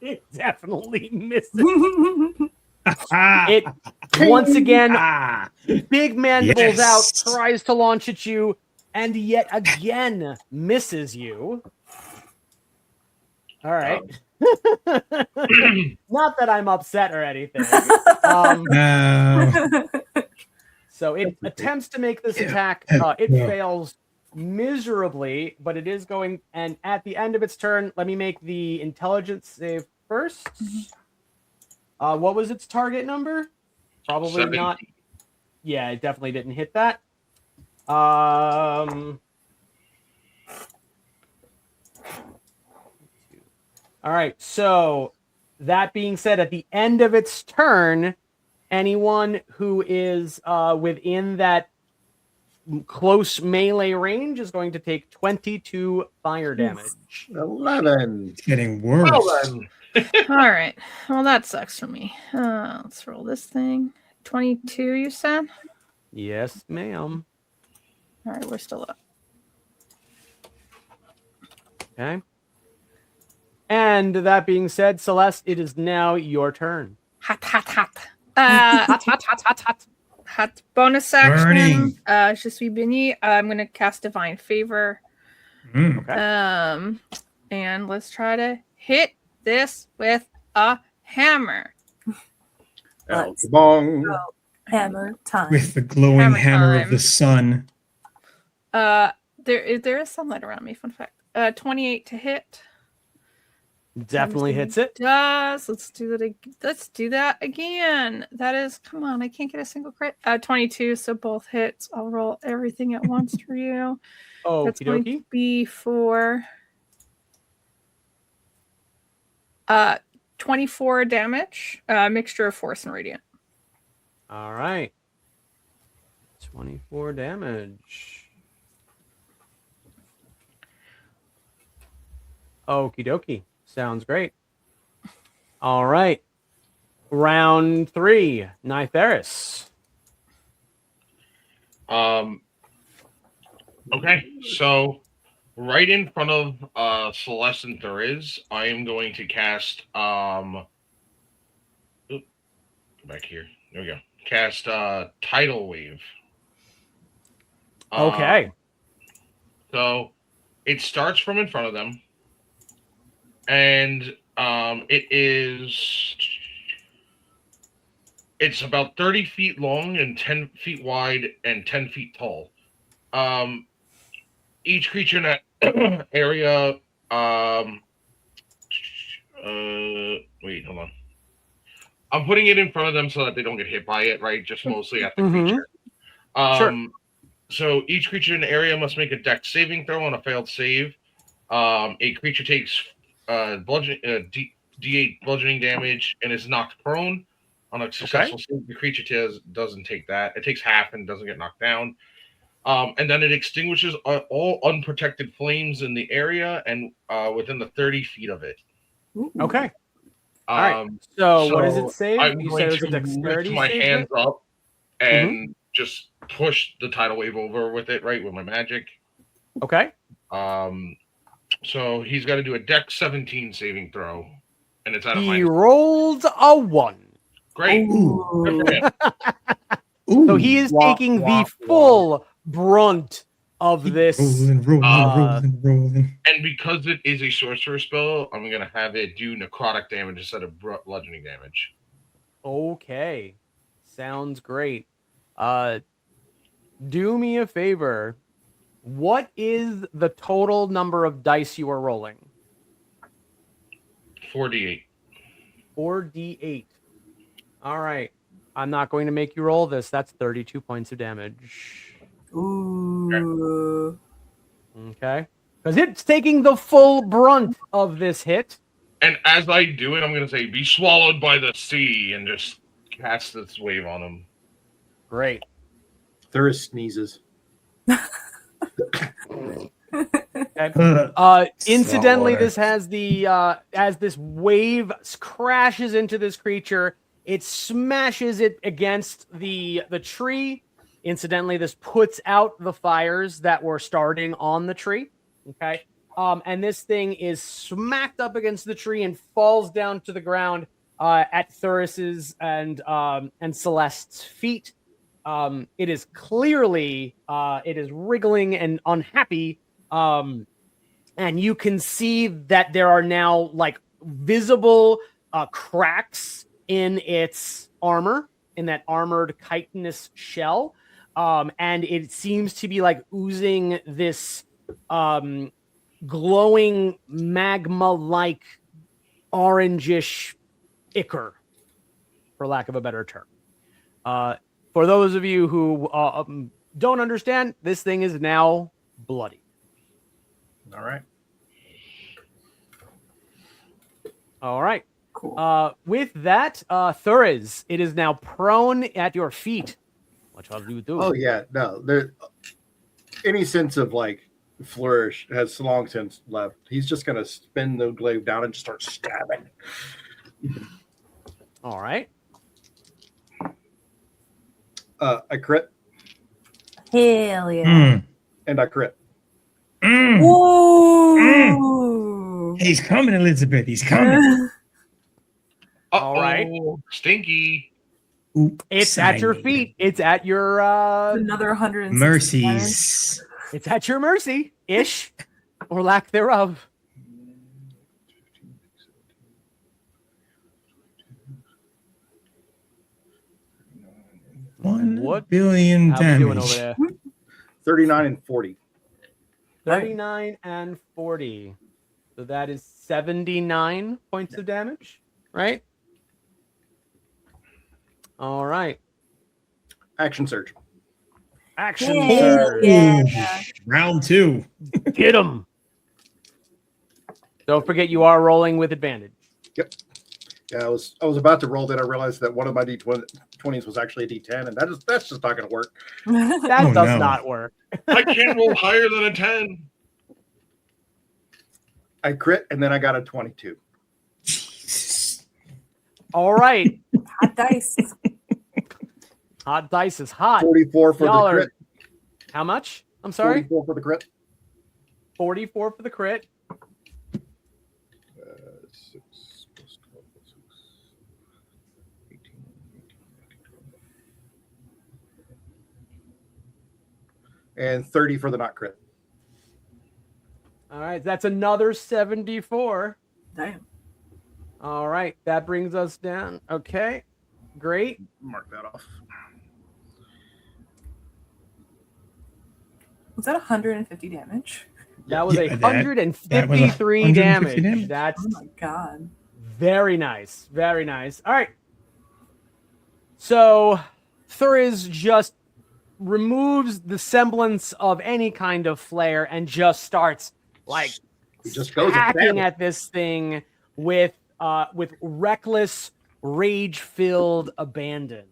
It definitely misses. It once again, big mandibles out, tries to launch at you, and yet again misses you. All right. Not that I'm upset or anything. No. So it attempts to make this Yeah. attack. It No. fails miserably, but it is going. And at the end of its turn, let me make the intelligence save first. What was its target number? Probably 17. not. Yeah, it definitely didn't hit that. All right. So that being said, at the end of its turn, anyone who is within that close melee range is going to take 22 fire damage. 11. It's getting worse. Well then. All right. Well, that sucks for me. Let's roll this thing. 22, you said? Yes, ma'am. All right, we're still up. Okay. And that being said, Celeste, it is now your turn. Hot, hot, hot. Hot, hot, hot, hot, hot. Hot bonus action. Burning. Je suis béni. I'm going to cast Divine Favor. Mm. Okay. And let's try to hit this with a hammer. Let's Bong. go. Hammer time. With the glowing Hammer hammer time. of the sun. There is sunlight around me. Fun fact. 28 to hit. Definitely hits it. Does. Let's do that. Let's do that again. That is. Come on. I can't get a single crit. 22. So both hits. I'll roll everything at once for you. That's Okie going dokie. to be for 24 damage. Mixture of force and radiant. All right. 24 damage. Okie dokie. Sounds great. All right. Round 3. Nytheris. Okay, so right in front of Celeste and Thriz, I am going to cast go back here. There we go. Cast Tidal Wave. Okay. So it starts from in front of them, and it's about 30 feet long and 10 feet wide and 10 feet tall. Each creature in that area, wait, hold on. I'm putting it in front of them so that they don't get hit by it, right? Just mostly at the creature. Sure. So each creature in the area must make a dex saving throw on a failed save. A creature takes D8 bludgeoning damage and is knocked prone. On a successful save, the creature doesn't take that. It takes half and doesn't get knocked down. And then it extinguishes all unprotected flames in the area and within the 30 feet of it. Okay. All right. So what does it say? I'm You going said it was a to lift dexterity my save? hands up and just push the tidal wave over with it, right, with my magic. Okay. So he's got to do a Dex 17 saving throw, and it's out of He minus. rolled a 1. Great. Good for him. So he is taking the full brunt of this. Rolling. And because it is a sorcerer spell, I'm going to have it do necrotic damage instead of bludgeoning damage. Okay. Sounds great. Do me a favor. What is the total number of dice you are rolling? 4d8. 4d8. All right. I'm not going to make you roll this. That's 32 points of damage. Ooh. Okay. Because it's taking the full brunt of this hit. And as I do it, I'm going to say, be swallowed by the sea, and just cast this wave on him. Great. Thuris sneezes. Incidentally, this has the as this wave crashes into this creature, it smashes it against the tree. Incidentally, this puts out the fires that were starting on the tree. Okay. And this thing is smacked up against the tree and falls down to the ground at Thuris's and Celeste's feet. It is clearly it is wriggling and unhappy. And you can see that there are now like visible cracks in its armor, in that armored chitinous shell. And it seems to be like oozing this glowing magma-like orangish ichor, for lack of a better term. For those of you who don't understand, this thing is now bloody. All right. All right. Cool. With that, Thuriz, it is now prone at your feet. What shall you do? Oh yeah, no. There, any sense of like flourish has long since left. He's just gonna spin the glaive down and just start stabbing. All right. I crit Hell yeah. Mm. and I crit. Mm. Ooh. He's coming, Elizabeth. He's coming. All right. Stinky. Oop, It's at your signing. feet. It's at your Another 160 damage. Mercies. it's at your mercy, ish, or lack thereof. One What? billion How we doing over damage. there? 39 and 40. 39 and 40. So that is 79 points of damage, right? All right. Action surge. Action Hell surge. yeah. Round 2. Get him. Don't forget you are rolling with advantage. Yep. Yeah, I was about to roll, then I realized that one of my d20s was actually a d10, and that's just not going to work. That Oh, does no. not work. I can't roll higher than a 10. I crit, and then I got a 22. Jesus. All right. Hot dice. Hot dice is hot. 44 for Y'all the crit. How much? I'm sorry. 44 for the crit. 44 for the crit. 6 plus 12 plus 6. 18, 12. And 30 for the not crit. All right. That's another 74. Damn. All right. That brings us down. Okay. Great. Mark that off. Was that 150 damage? That was Yeah, that was 153 153 damage. damage. That's Oh my god. very nice. Very nice. All right. So Thuriz just removes the semblance of any kind of flare and just starts like He just goes and hacking stabs. at this thing with reckless, rage-filled abandon.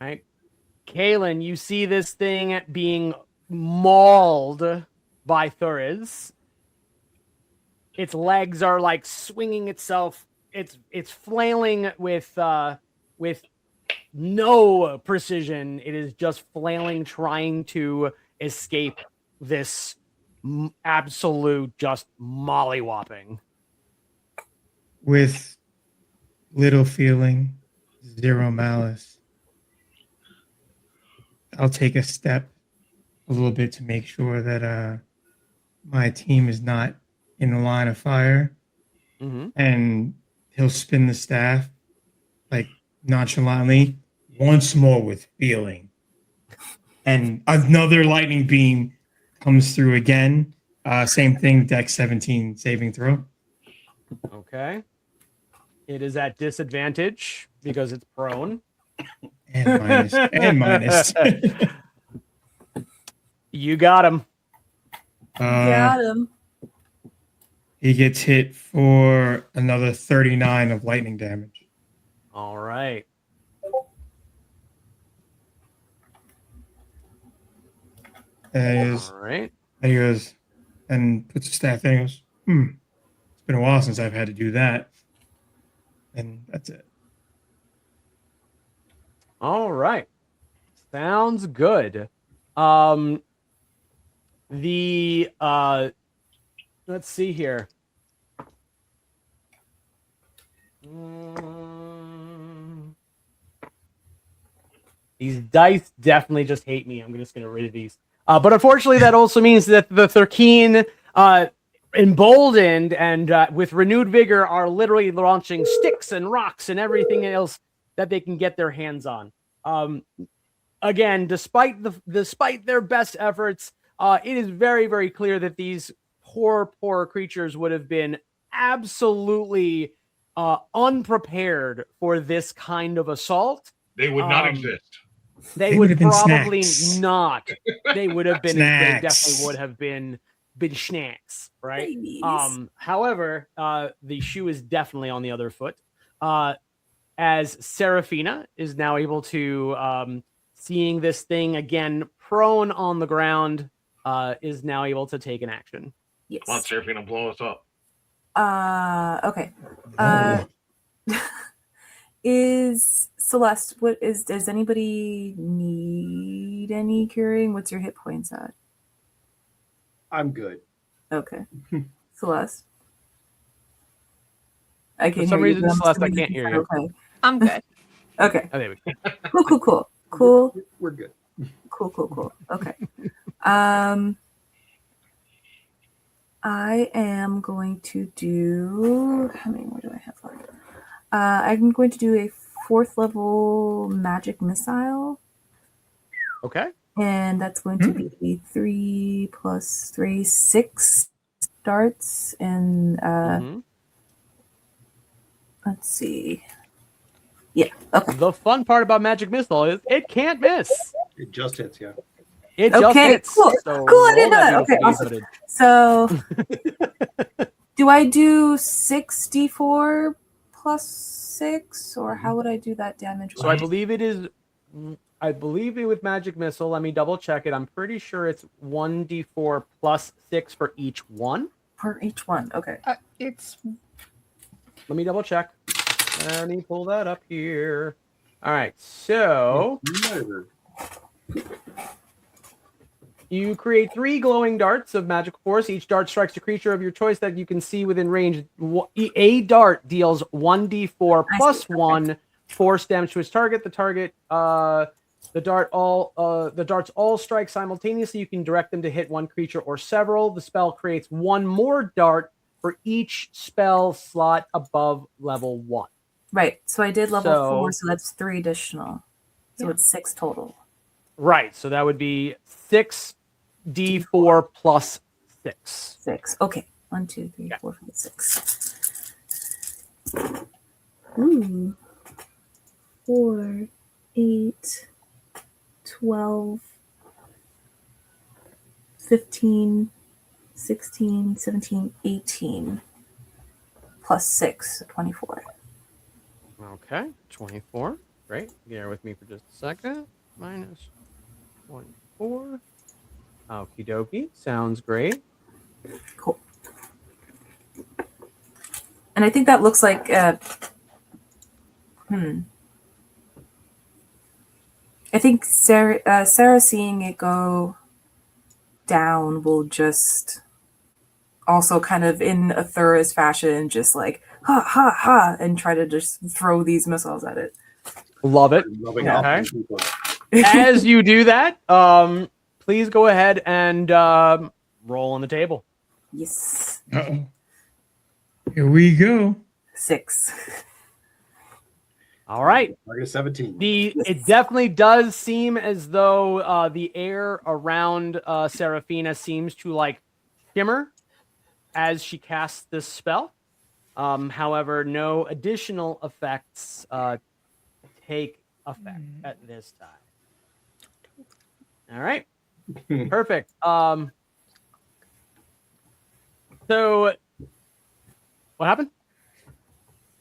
Right? Kalen, you see this thing being mauled by Thuriz. Its legs are like swinging itself. It's flailing with no precision. It is just flailing, trying to escape this absolute just mollywhopping. With little feeling, zero malice, I'll take a step a little bit to make sure that my team is not in the line of fire. Mm-hmm. And he'll spin the staff like nonchalantly once more with feeling. And another lightning beam comes through again. Same thing, Dex 17 saving throw. Okay. It is at disadvantage because it's prone. And minus. And minus. You got him. Got him. He gets hit for another 39 of lightning damage. All right. And All right. he goes and puts the staff there and goes, it's been a while since I've had to do that. And that's it. All right. Sounds good. Let's see here. These dice definitely just hate me. I'm just going to rid of these. But unfortunately, that also means that the Thri-keen emboldened and with renewed vigor, are literally launching sticks and rocks and everything else that they can get their hands on. Again, despite their best efforts, it is very, very clear that these poor creatures would have been absolutely unprepared for this kind of assault. They would not exist. They would have been probably snacks. not. They would have been. They Snacks. definitely would have been snacks, right? Babies. However, the shoe is definitely on the other foot. As Seraphina is now able to, seeing this thing again prone on the ground, is now able to take an action. Yes. Come on, Seraphina, blow us up. Okay. Is Celeste, does anybody need any curing? What's your hit points at? I'm good. Okay. Celeste. I For can't some hear you, reason, but I'm Celeste, I assuming can't hear you. Okay. I'm good. Okay. Oh, there we go. Cool. We're good. Cool. Okay. I am going to do. How many more do I have left? I'm going to do a 4th level magic missile, Okay. and that's going to be 3 plus 3, 6 darts, and let's see. Yeah. Okay. The fun part about Magic Missile is it can't miss. It just hits, yeah. It just Okay, hits. cool. So Cool, I didn't roll know that. Okay, beautifully awesome. footage. So, do I do 6d4 plus 6, or how would I do that damage? So I believe it is. I believe it with Magic Missile. Let me double check it. I'm pretty sure it's 1d4 plus 6 for each one. For each one. Okay. It's Let me double check. Let me pull that up here. All right. So you create 3 glowing darts of magical force. Each dart strikes a creature of your choice that you can see within range. A dart deals 1d4 plus 1 force damage to its target. The darts all strike simultaneously. You can direct them to hit one creature or several. The spell creates 1 more dart for each spell slot above level 1. Right. So I did level 4, so that's 3 additional. So it's 6 total. Right. So that would be 6d4 plus 6. 6. Okay. 1, 2, 3, 4, 5, 6. Ooh. 4, 8, 12, 15, 16, 17, 18. Plus 6, so 24. Okay. 24. Great. Bear with me for just a second. Minus 24. Okie dokie. Sounds great. Cool. And I think that looks like I think Sarah seeing it go down will just also kind of in a Thur's fashion just like ha ha ha and try to just throw these missiles at it. Love it. Rubbing Okay. off on people. As you do that, please go ahead and roll on the table. Yes. Uh-oh. Here we go. 6. All right. Target 17. It definitely does seem as though the air around Seraphina seems to like shimmer as she casts this spell. However, no additional effects take effect at this time. All right. Perfect. So what happened?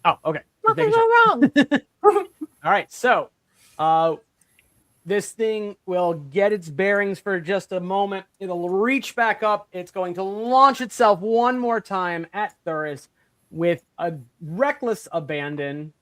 Oh, okay. nothing wrong. All right, so this thing will get its bearings for just a moment. It'll reach back up. It's going to launch itself one more time at Thuris with a reckless abandon.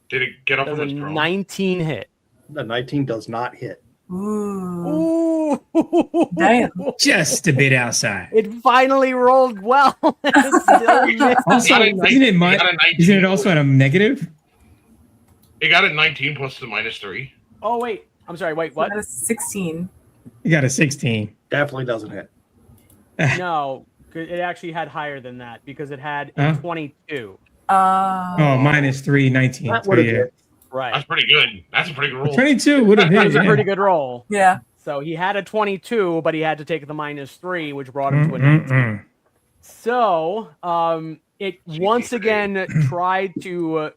Did it get up Does from a its throne? 19 hit. The 19 does not hit. Ooh. Ooh. Damn. Just a bit outside. It finally rolled well. It still missed. Also, Got a isn't 19, it got a 19 isn't it also at a negative? It got a 19 plus the -3. Oh, wait. I'm sorry. Wait, what? That was 16. You got a 16. Definitely doesn't hit. No, it actually had higher than that because it had a Huh? 22. Oh, minus 3, 19. That So, would have yeah. hit. Right. That's pretty good. That's a pretty good roll. 22 would have That hit. was a Yeah. pretty good roll. Yeah. So he had a 22, but he had to take the -3, which brought him to a 19. Mm-mm-mm. So it once again tried to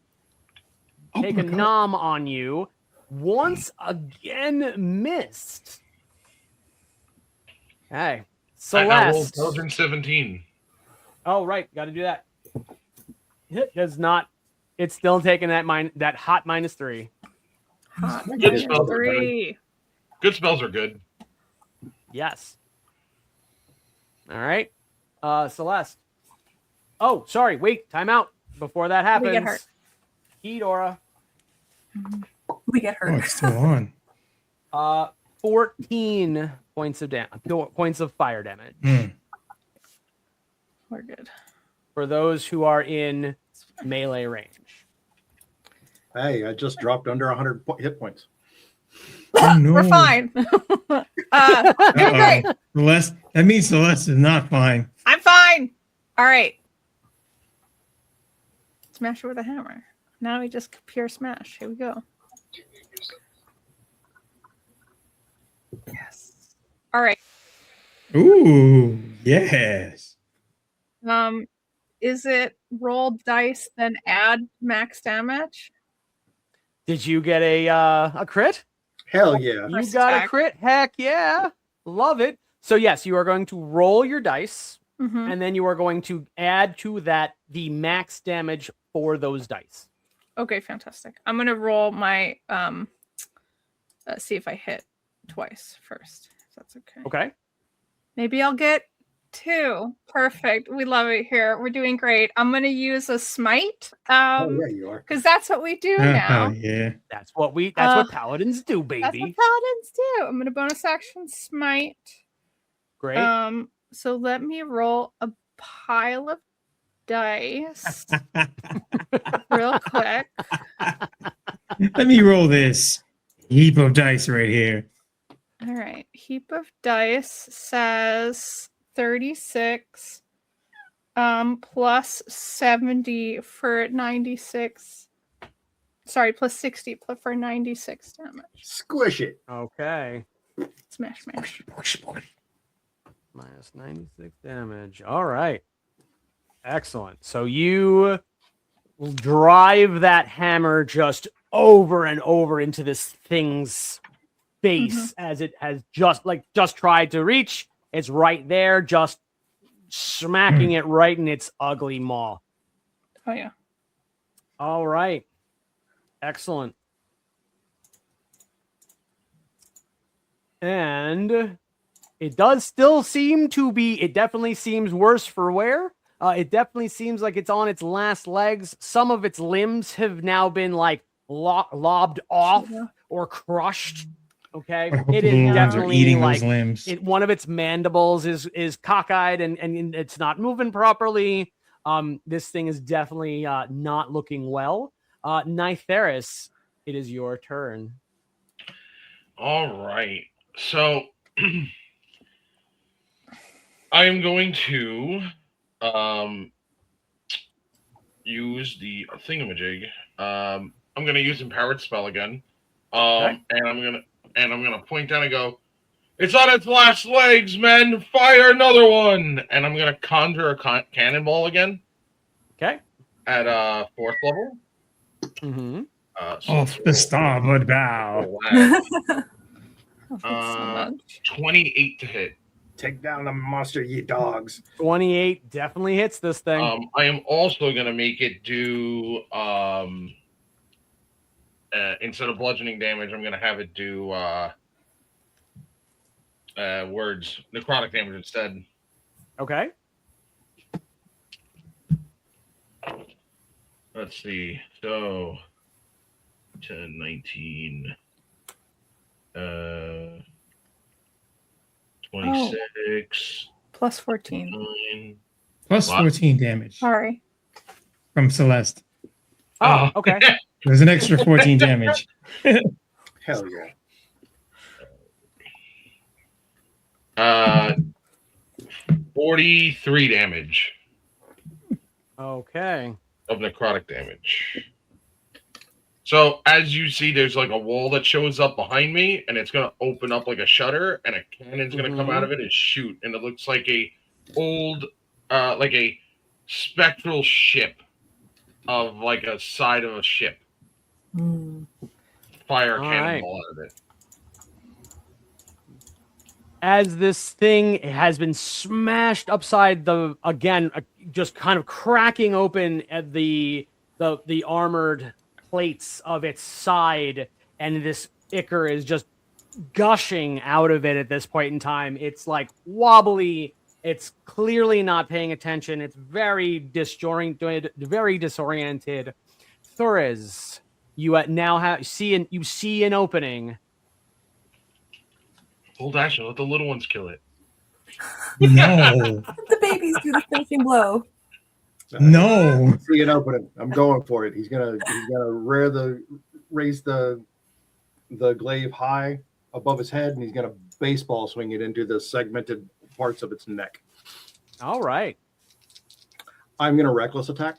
take my a God. nom on you. Once again missed. Hey, I rolled Celeste. 2017. Oh, right. Got to do that. It does not. It's still taking that hot -3. Hot Good minus spell. 3. Good spells are good. Yes. All right. Celeste. Oh, sorry. Wait. Time out. Before that happens. We get hurt. Eudora. We get Oh, hurt. it's still on. 14 points of fire damage. Mm. We're good. For those who are in melee range. Hey, I just dropped under 100 hit points. Oh, no. We're fine. Doing great. Celeste, that means Celeste is not fine. I'm fine. All right. Smash it with a hammer. Now we just pure smash. Here we go. Yes. All right. Ooh, yes. Is it roll dice then add max damage? Did you get a crit? Hell yeah. You First got a attack. crit? Heck yeah. Love it. So yes, you are going to roll your dice, Mm-hmm. and then you are going to add to that the max damage for those dice. Okay, fantastic. I'm gonna roll my see if I hit twice first. If that's okay. Okay. Maybe I'll get 2. Perfect. We love it here. We're doing great. I'm gonna use a smite. Oh, yeah, you are. Because that's what we do Oh, now. yeah. That's what paladins do, That's what baby. paladins do. I'm gonna bonus action smite. Great. So let me roll a pile of dice real quick. Let me roll this heap of dice right here. All right. Heap of dice says 36 plus 70 for 96. Sorry, plus 60 for 96 damage. Squish it. Okay. Smash, smash. Minus 96 damage. All right. Excellent. So you drive that hammer just over and over into this thing's face as it has just tried to reach. It's right there, just smacking it right in its ugly maw. Oh, yeah. All right. Excellent. And it does still seem to be, it definitely seems worse for wear. It definitely seems like it's on its last legs. Some of its limbs have now been like lobbed off or crushed. Okay. It is Are definitely eating like those limbs. one of its mandibles is cockeyed and it's not moving properly. This thing is definitely not looking well. Nytheris, it is your turn. All right. So I am going to use the thingamajig. I'm going to use empowered spell again. Okay. And I'm gonna point down and go, "It's on its last legs, men! Fire another one!" And I'm gonna conjure a cannonball again. Okay. At 4th level. Mm-hmm. Off the starboard bow. Thanks so much. 28 to hit. Take down the monster, ye dogs. 28 definitely hits this thing. I am also gonna make it do instead of bludgeoning damage, I'm gonna have it do necrotic damage instead. Okay. Let's see. So 10, 19, 26. Plus 14. 9. Plus What? 14 damage Sorry. from Celeste. Oh, okay. There's an extra 14 damage. Hell yeah. Uh, 43 damage Okay. of necrotic damage. So as you see, there's like a wall that shows up behind me, and it's gonna open up like a shutter, and a cannon's gonna come out of it and shoot, and it looks like a old, like a spectral ship of like a side of a ship. Mm. Fire a All right. cannonball out of it. As this thing has been smashed upside the again, just kind of cracking open at the armored plates of its side, and this ichor is just gushing out of it at this point in time. It's like wobbly. It's clearly not paying attention. It's very disoriented. Thuriz, you now see an opening. Hold action. Let the little ones kill it. No. The babies do the finishing blow. No. See an opening. I'm going for it. He's gonna raise the glaive high above his head, and he's gonna baseball swing it into the segmented parts of its neck. All right. I'm gonna reckless attack.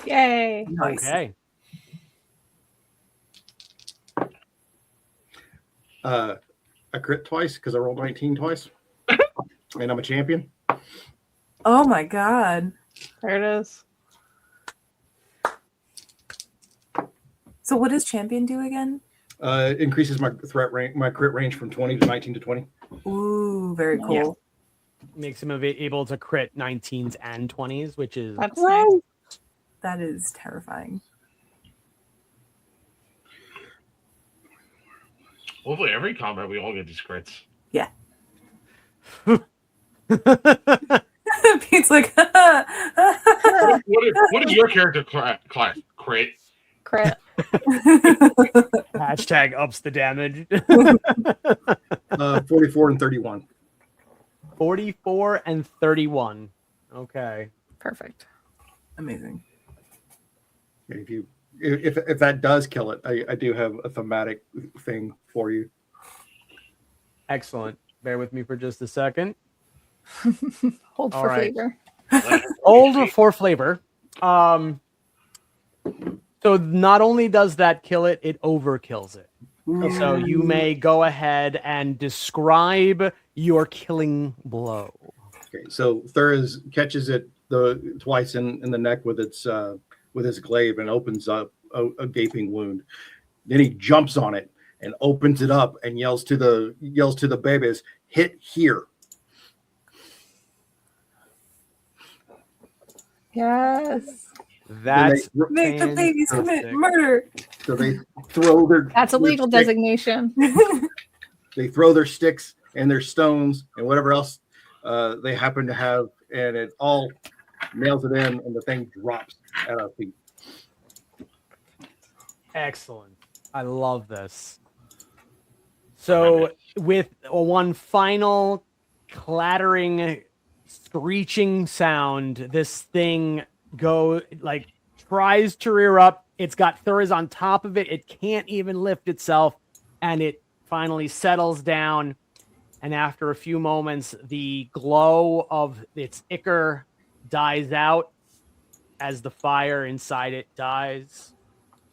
Yay. Nice. Okay. I crit twice because I rolled 19 twice, and I'm a champion. Oh my god. There it is. So what does champion do again? Increases my threat range, my crit range from 20 to 19 to 20. Ooh, very cool. Yeah. Makes him able to crit 19s and 20s, which is That's nice. That is terrifying. Hopefully, every combat we all get these crits. Yeah. Pete's like, What is your character class? Crit. Crit. hashtag ups the damage. 44 and 31. 44 and 31. Okay. Perfect. Amazing. If that does kill it, I do have a thematic thing for you. Excellent. Bear with me for just a second. Hold All for right. flavor. Old for flavor. So not only does that kill it, it overkills it. So you may go ahead and describe your killing blow. Okay, so Thuriz catches it twice in the neck with his glaive and opens up a gaping wound. Then he jumps on it and opens it up and yells to the babies, "Hit here!" Yes. That's Make the babies commit fantastic. murder. So they throw their That's a their legal stick- designation. They throw their sticks and their stones and whatever else they happen to have, and it all nails it in, and the thing drops at our feet. Excellent. I love this. So with one final clattering, screeching sound, this thing tries to rear up. It's got Thuriz on top of it. It can't even lift itself, and it finally settles down. And after a few moments, the glow of its ichor dies out as the fire inside it dies.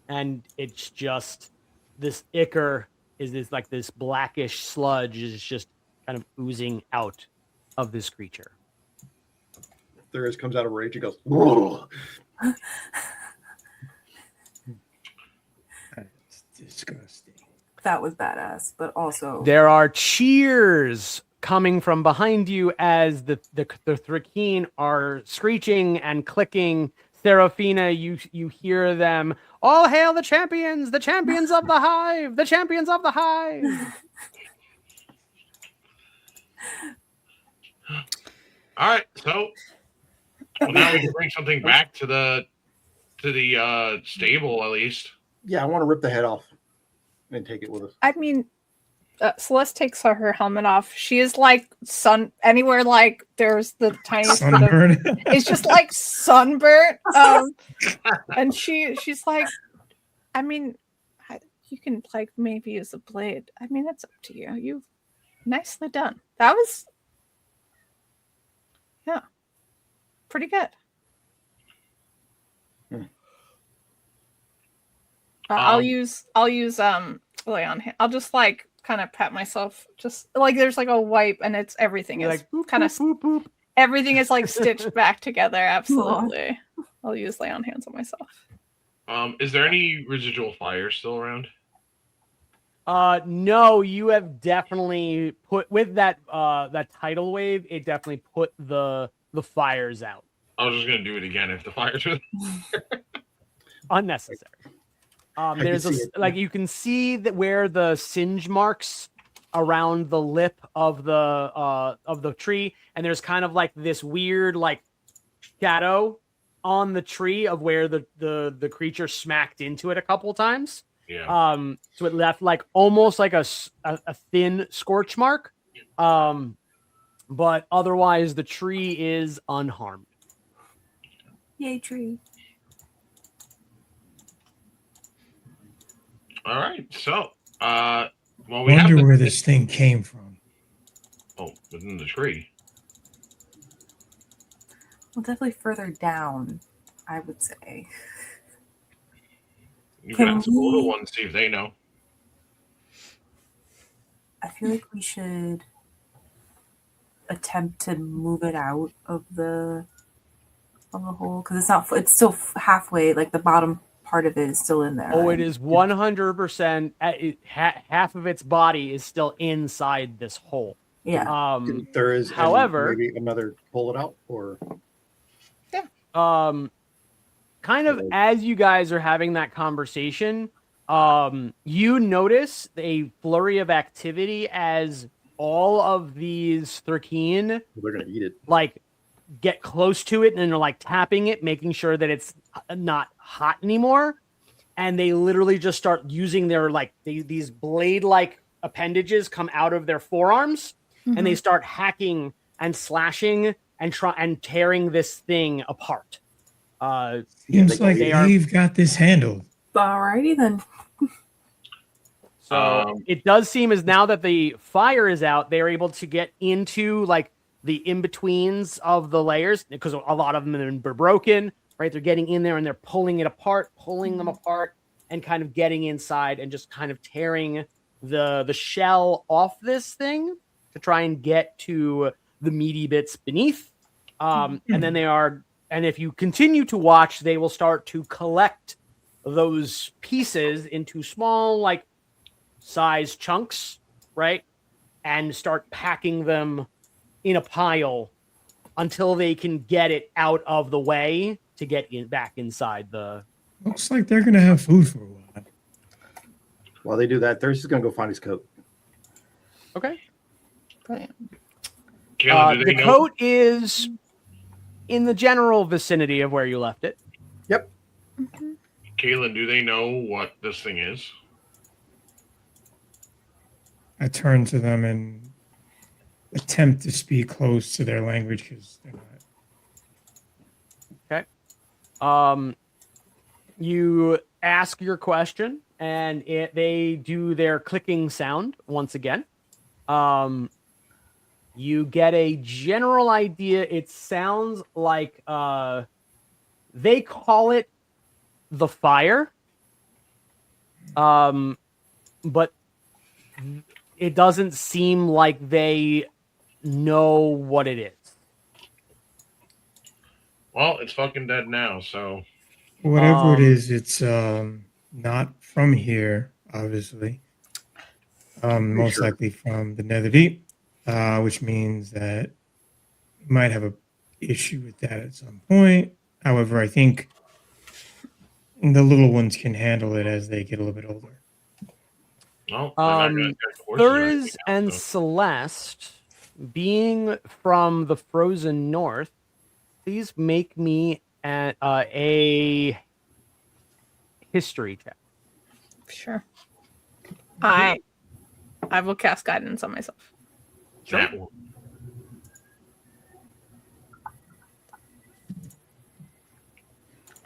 And it's just this ichor is this blackish sludge is just kind of oozing out of this creature. Thuriz comes out of rage and goes, "Whoa." That's disgusting. That was badass, but also There are cheers coming from behind you as the Thri-keen are screeching and clicking. Seraphina, you hear them. All hail the champions of the hive, the champions of the hive. All right, so now we can bring something back to the stable at least. Yeah, I want to rip the head off and take it with us. I mean, Celeste takes her helmet off. She is like anywhere like there's the tiniest bit of, Sunburn. it's just like sunburnt. And she's like, I mean, you can like maybe use a blade. I mean, that's up to you. You nicely done. That was, yeah, pretty good. I'll use lay on hand. I'll just like kind of pat myself, just like there's like a wipe, and it's everything You're is like boop, kind of boop, boop, boop. everything is like stitched back together. Absolutely, I'll use lay on hands on myself. Is there any residual fire still around? No, you have definitely put with that that tidal wave. It definitely put the fires out. I was just gonna do it again if the fires were. Unnecessary. There's can see it, like you can see that where the singe marks around the lip of the tree, and there's kind of like this weird like shadow on the tree of where the creature smacked into it a couple times. Yeah. So it left like almost like a thin scorch mark. But otherwise the tree is unharmed. Yay, tree. All right. So, well, we Wonder have where this thing came from. Oh, within the tree. Well, definitely further down, I would say. You Can can ask the little we- ones, see if they know. I feel like we should attempt to move it out of the hole because it's not. It's still halfway. Like the bottom part of it is still in there. Oh, right? it is 100%. Half of its body is still inside this hole. Yeah. There is, however, maybe another pull it out, or kind of as you guys are having that conversation, you notice a flurry of activity as all of these Thri-keen they're gonna eat it. like get close to it and they're like tapping it, making sure that it's not hot anymore. And they literally just start using their like these blade-like appendages come out of their forearms, and they start hacking and slashing and tearing this thing apart. Seems like they've got this handled. Alrighty then. So it does seem as now that the fire is out, they're able to get into like the in-betweens of the layers because a lot of them are broken, right? They're getting in there and they're pulling it apart, pulling them apart, and kind of getting inside and just kind of tearing the shell off this thing to try and get to the meaty bits beneath. And then and if you continue to watch, they will start to collect those pieces into small, like, size chunks, right? And start packing them in a pile until they can get it out of the way to get back inside the... Looks like they're gonna have food for a while. While they do that, Thirst is gonna go find his coat. Okay. Brilliant. Kayla, do they The know? coat is in the general vicinity of where you left it. Yep. Kaylin, do they know what this thing is? I turn to them and attempt to speak close to their language because they're not. You ask your question, and they do their clicking sound once again. You get a general idea. It sounds like they call it the fire, but it doesn't seem like they know what it is. Well, it's fucking dead now, so Whatever it is, it's not from here, obviously. Most sure. likely from the Netherdeep, which means that we might have a issue with that at some point. However, I think the little ones can handle it as they get a little bit older. no. They're not gonna attack the horses or Thurs anything and else, Celeste, being from the frozen north, please make me a history check. Sure. I will cast guidance on myself. so. That one.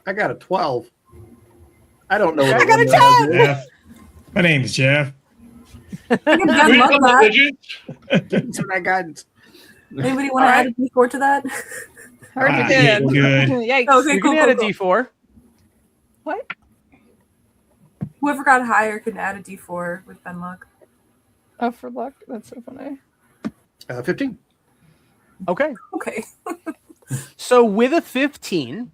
I got a 12. I don't know. I got a 10! Jeff. My name's Jeff. can We Ben love double that. digits. That's what I got. Anybody want to add a D4 to that? Heard you Ah, did. good. Yikes. Okay, You cool, can add cool, a cool. D4. What? Whoever got higher can add a D4 with Ben luck. Oh, for luck. That's so funny. 15. Okay. Okay. So with a 15,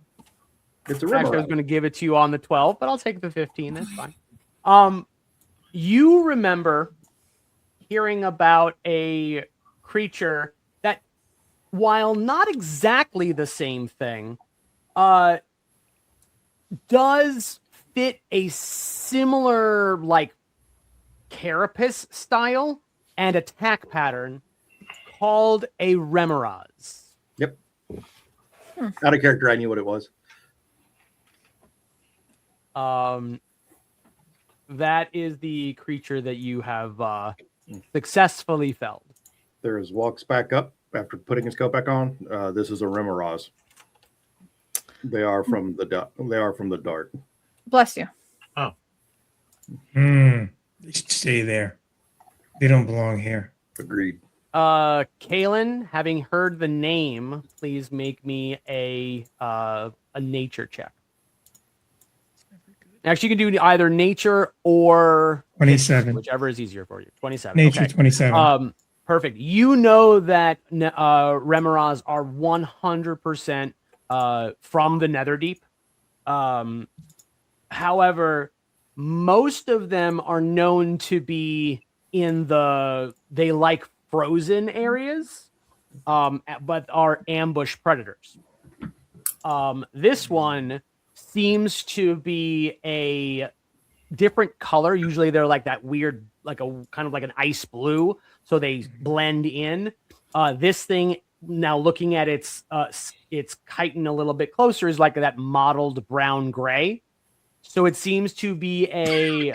It's a actually, I was Remorhaz. going to give it to you on the 12, but I'll take the 15. That's fine. You remember hearing about a creature that, while not exactly the same thing, does fit a similar like carapace style and attack pattern called a Remorhaz. Yep. Out of character, I knew what it was. That is the creature that you have successfully felled. There's walks back up after putting his coat back on. This is a Remorhaz. They are from the dark. Bless you. They should stay there. They don't belong here. Agreed. Kaylin, having heard the name, please make me a nature check. Actually, you can do either nature or 27. whichever is easier for you. 27. Nature Okay. 27. Perfect. You know that Remorhaz are 100% from the Netherdeep. However, most of them are known to be in they like frozen areas, but are ambush predators. This one seems to be a different color. Usually they're like that weird, like a kind of like an ice blue, so they blend in. This thing, now looking at its chitin a little bit closer, is like that mottled brown gray. So it seems to be a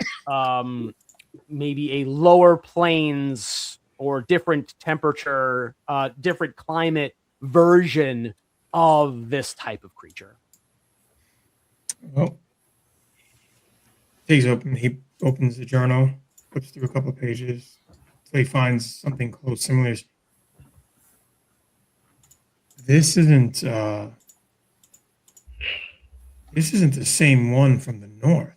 maybe a lower plains or different temperature, different climate version of this type of creature. Well, he opens the journal, flips through a couple of pages, so he finds something close similar. This isn't the same one from the north.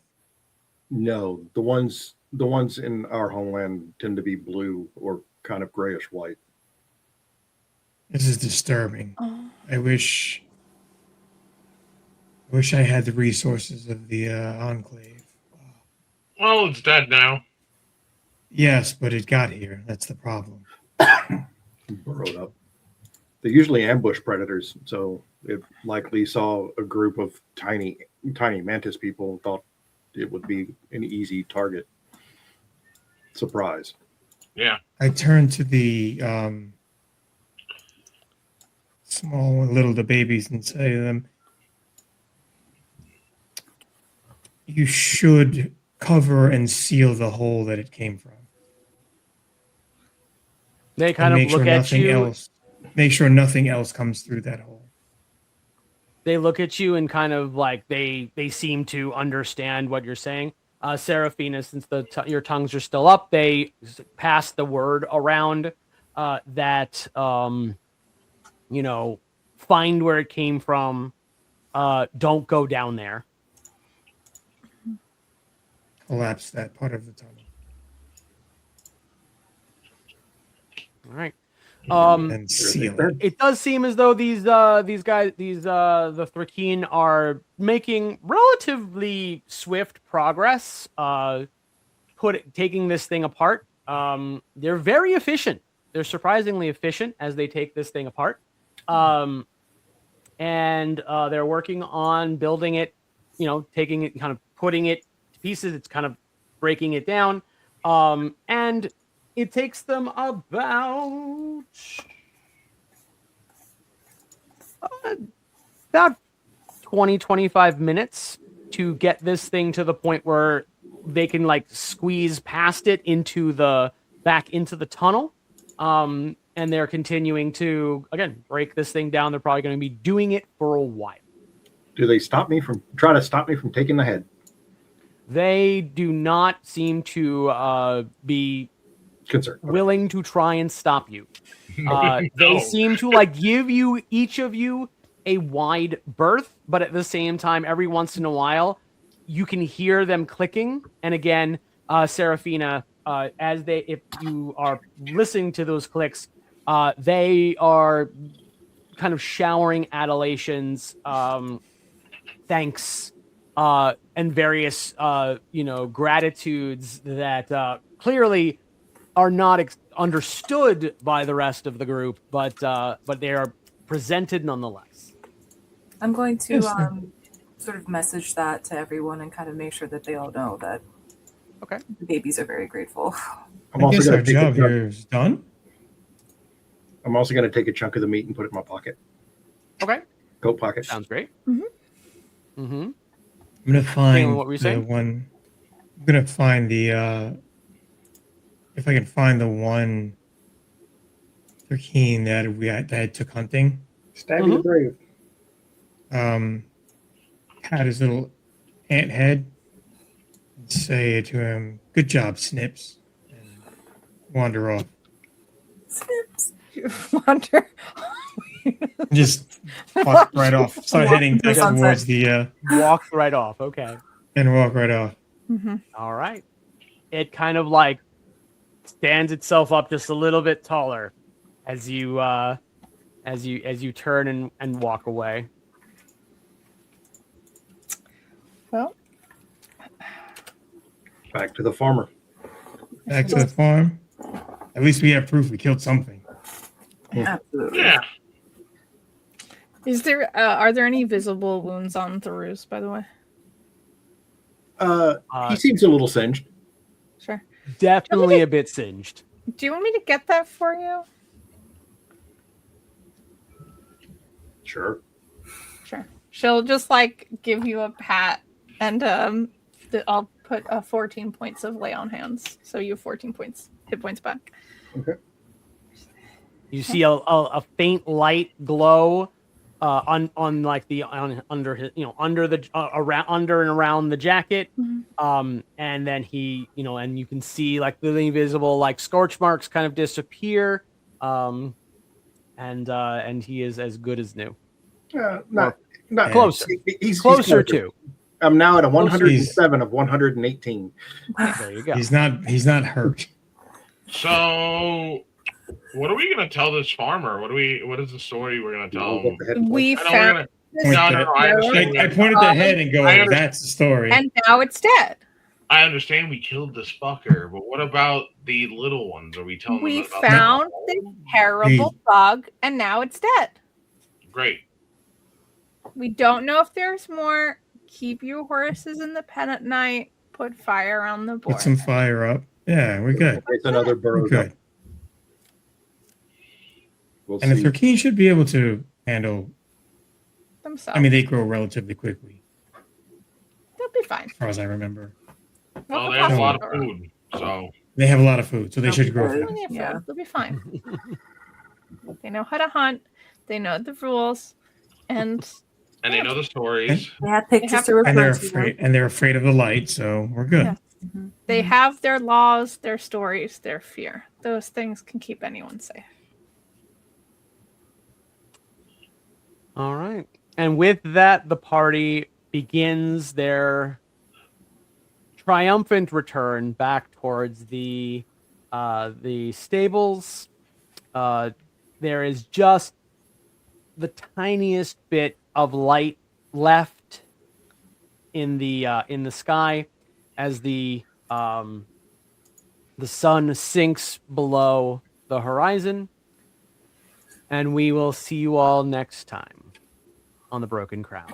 No, the ones in our homeland tend to be blue or kind of grayish white. This is disturbing. Oh. I wish I had the resources of the Enclave. Well, it's dead now. Yes, but it got here. That's the problem. Burrowed up. They usually ambush predators, so it likely saw a group of tiny mantis people and thought it would be an easy target. Surprise. Yeah. I turned to the the babies and say to them, you should cover and seal the hole that it came from. They And kind of make sure look at nothing you. else. Make sure nothing else comes through that hole. They look at you and kind of like they seem to understand what you're saying. Seraphina, since your tongues are still up, they pass the word around that find where it came from. Don't go down there. Collapse that part of the tunnel. All right. And seal it. It does seem as though the Thri-keen are making relatively swift progress. Taking this thing apart. They're very efficient. They're surprisingly efficient as they take this thing apart. And they're working on building it. Taking it, kind of putting it to pieces. It's kind of breaking it down. And it takes them about 20-25 minutes to get this thing to the point where they can like squeeze past it back into the tunnel. And they're continuing to, again, break this thing down. They're probably going to be doing it for a while. Do they try to stop me from taking the head? They do not seem to be Concern. Okay. willing to try and stop you. No. They seem to like give you each of you a wide berth, but at the same time, every once in a while, you can hear them clicking. And again, Serafina, if you are listening to those clicks, they are kind of showering adulations, thanks, and various gratitudes that clearly are not understood by the rest of the group, but they are presented nonetheless. I'm going to Yes, sir. sort of message that to everyone and kind of make sure that they all know that Okay. the babies are very grateful. I'm I also guess going our to take job here is done. I'm also going to take a chunk of the meat and put it in my pocket, Okay. coat pocket. Sounds great. Mhm. Mm-hmm. I'm gonna find what were you the saying? one. I'm gonna find the if I can find the one Thri-keen that took hunting. Stab you the brave. Pat his little ant head and say to him, "Good job, Snips," and wander off. Snips. Wander. Just walk right off. Start Walk heading into the back sunset. towards the Walked right off. Okay. and walk right off. Mhm. All right. It kind of like stands itself up just a little bit taller as you turn and walk away. Well, Back to the farmer. Back to the farm. At least we have proof we killed something. Absolutely. Yeah. are there any visible wounds on Therus, by the way? He seems a little singed. Sure. Definitely a bit singed. Do you want me to get that for you? Sure. Sure. She'll just like give you a pat, and I'll put 14 points of lay on hands, so you have 14 hit points back. Okay. You see a faint light glow on like the under his, under the around under and around the jacket. Mhm. And then he, and you can see like the invisible like scorch marks kind of disappear. And he is as good as new. Not Closer. He's Closer to. I'm now at a Closer. 107 of 118. There you go. He's not hurt. So, what are we gonna tell this farmer? What is the story we're gonna tell him? We I know we're found gonna. this Point No, that- I understand. I pointed the head and go, I understand. "That's the story." and now it's dead. I understand we killed this fucker, but what about the little ones? Are we telling We them about found that? this terrible bug, and now it's dead. Great. We don't know if there's more. Keep your horses in the pen at night. Put fire on the board. Put some fire up. Yeah, we're good. It's another We're burrow. good. We'll And the see. Thri-keen should be able to handle. Themselves. I mean, they grow relatively quickly, They'll be fine. as far as I remember. Well, they have a lot of food, so They have a lot of food, so they should grow Good. fast. Yeah. They'll be fine. They know how to hunt. They know the rules, and they know the stories. They have pictures have- to And they're refer to. afraid. And they're afraid of the light, so we're good. Yeah. they have their laws, their stories, their fear. Those things can keep anyone safe. All right. And with that, the party begins their triumphant return back towards the stables. There is just the tiniest bit of light left in the sky as the sun sinks below the horizon. And we will see you all next time on the Broken Crown.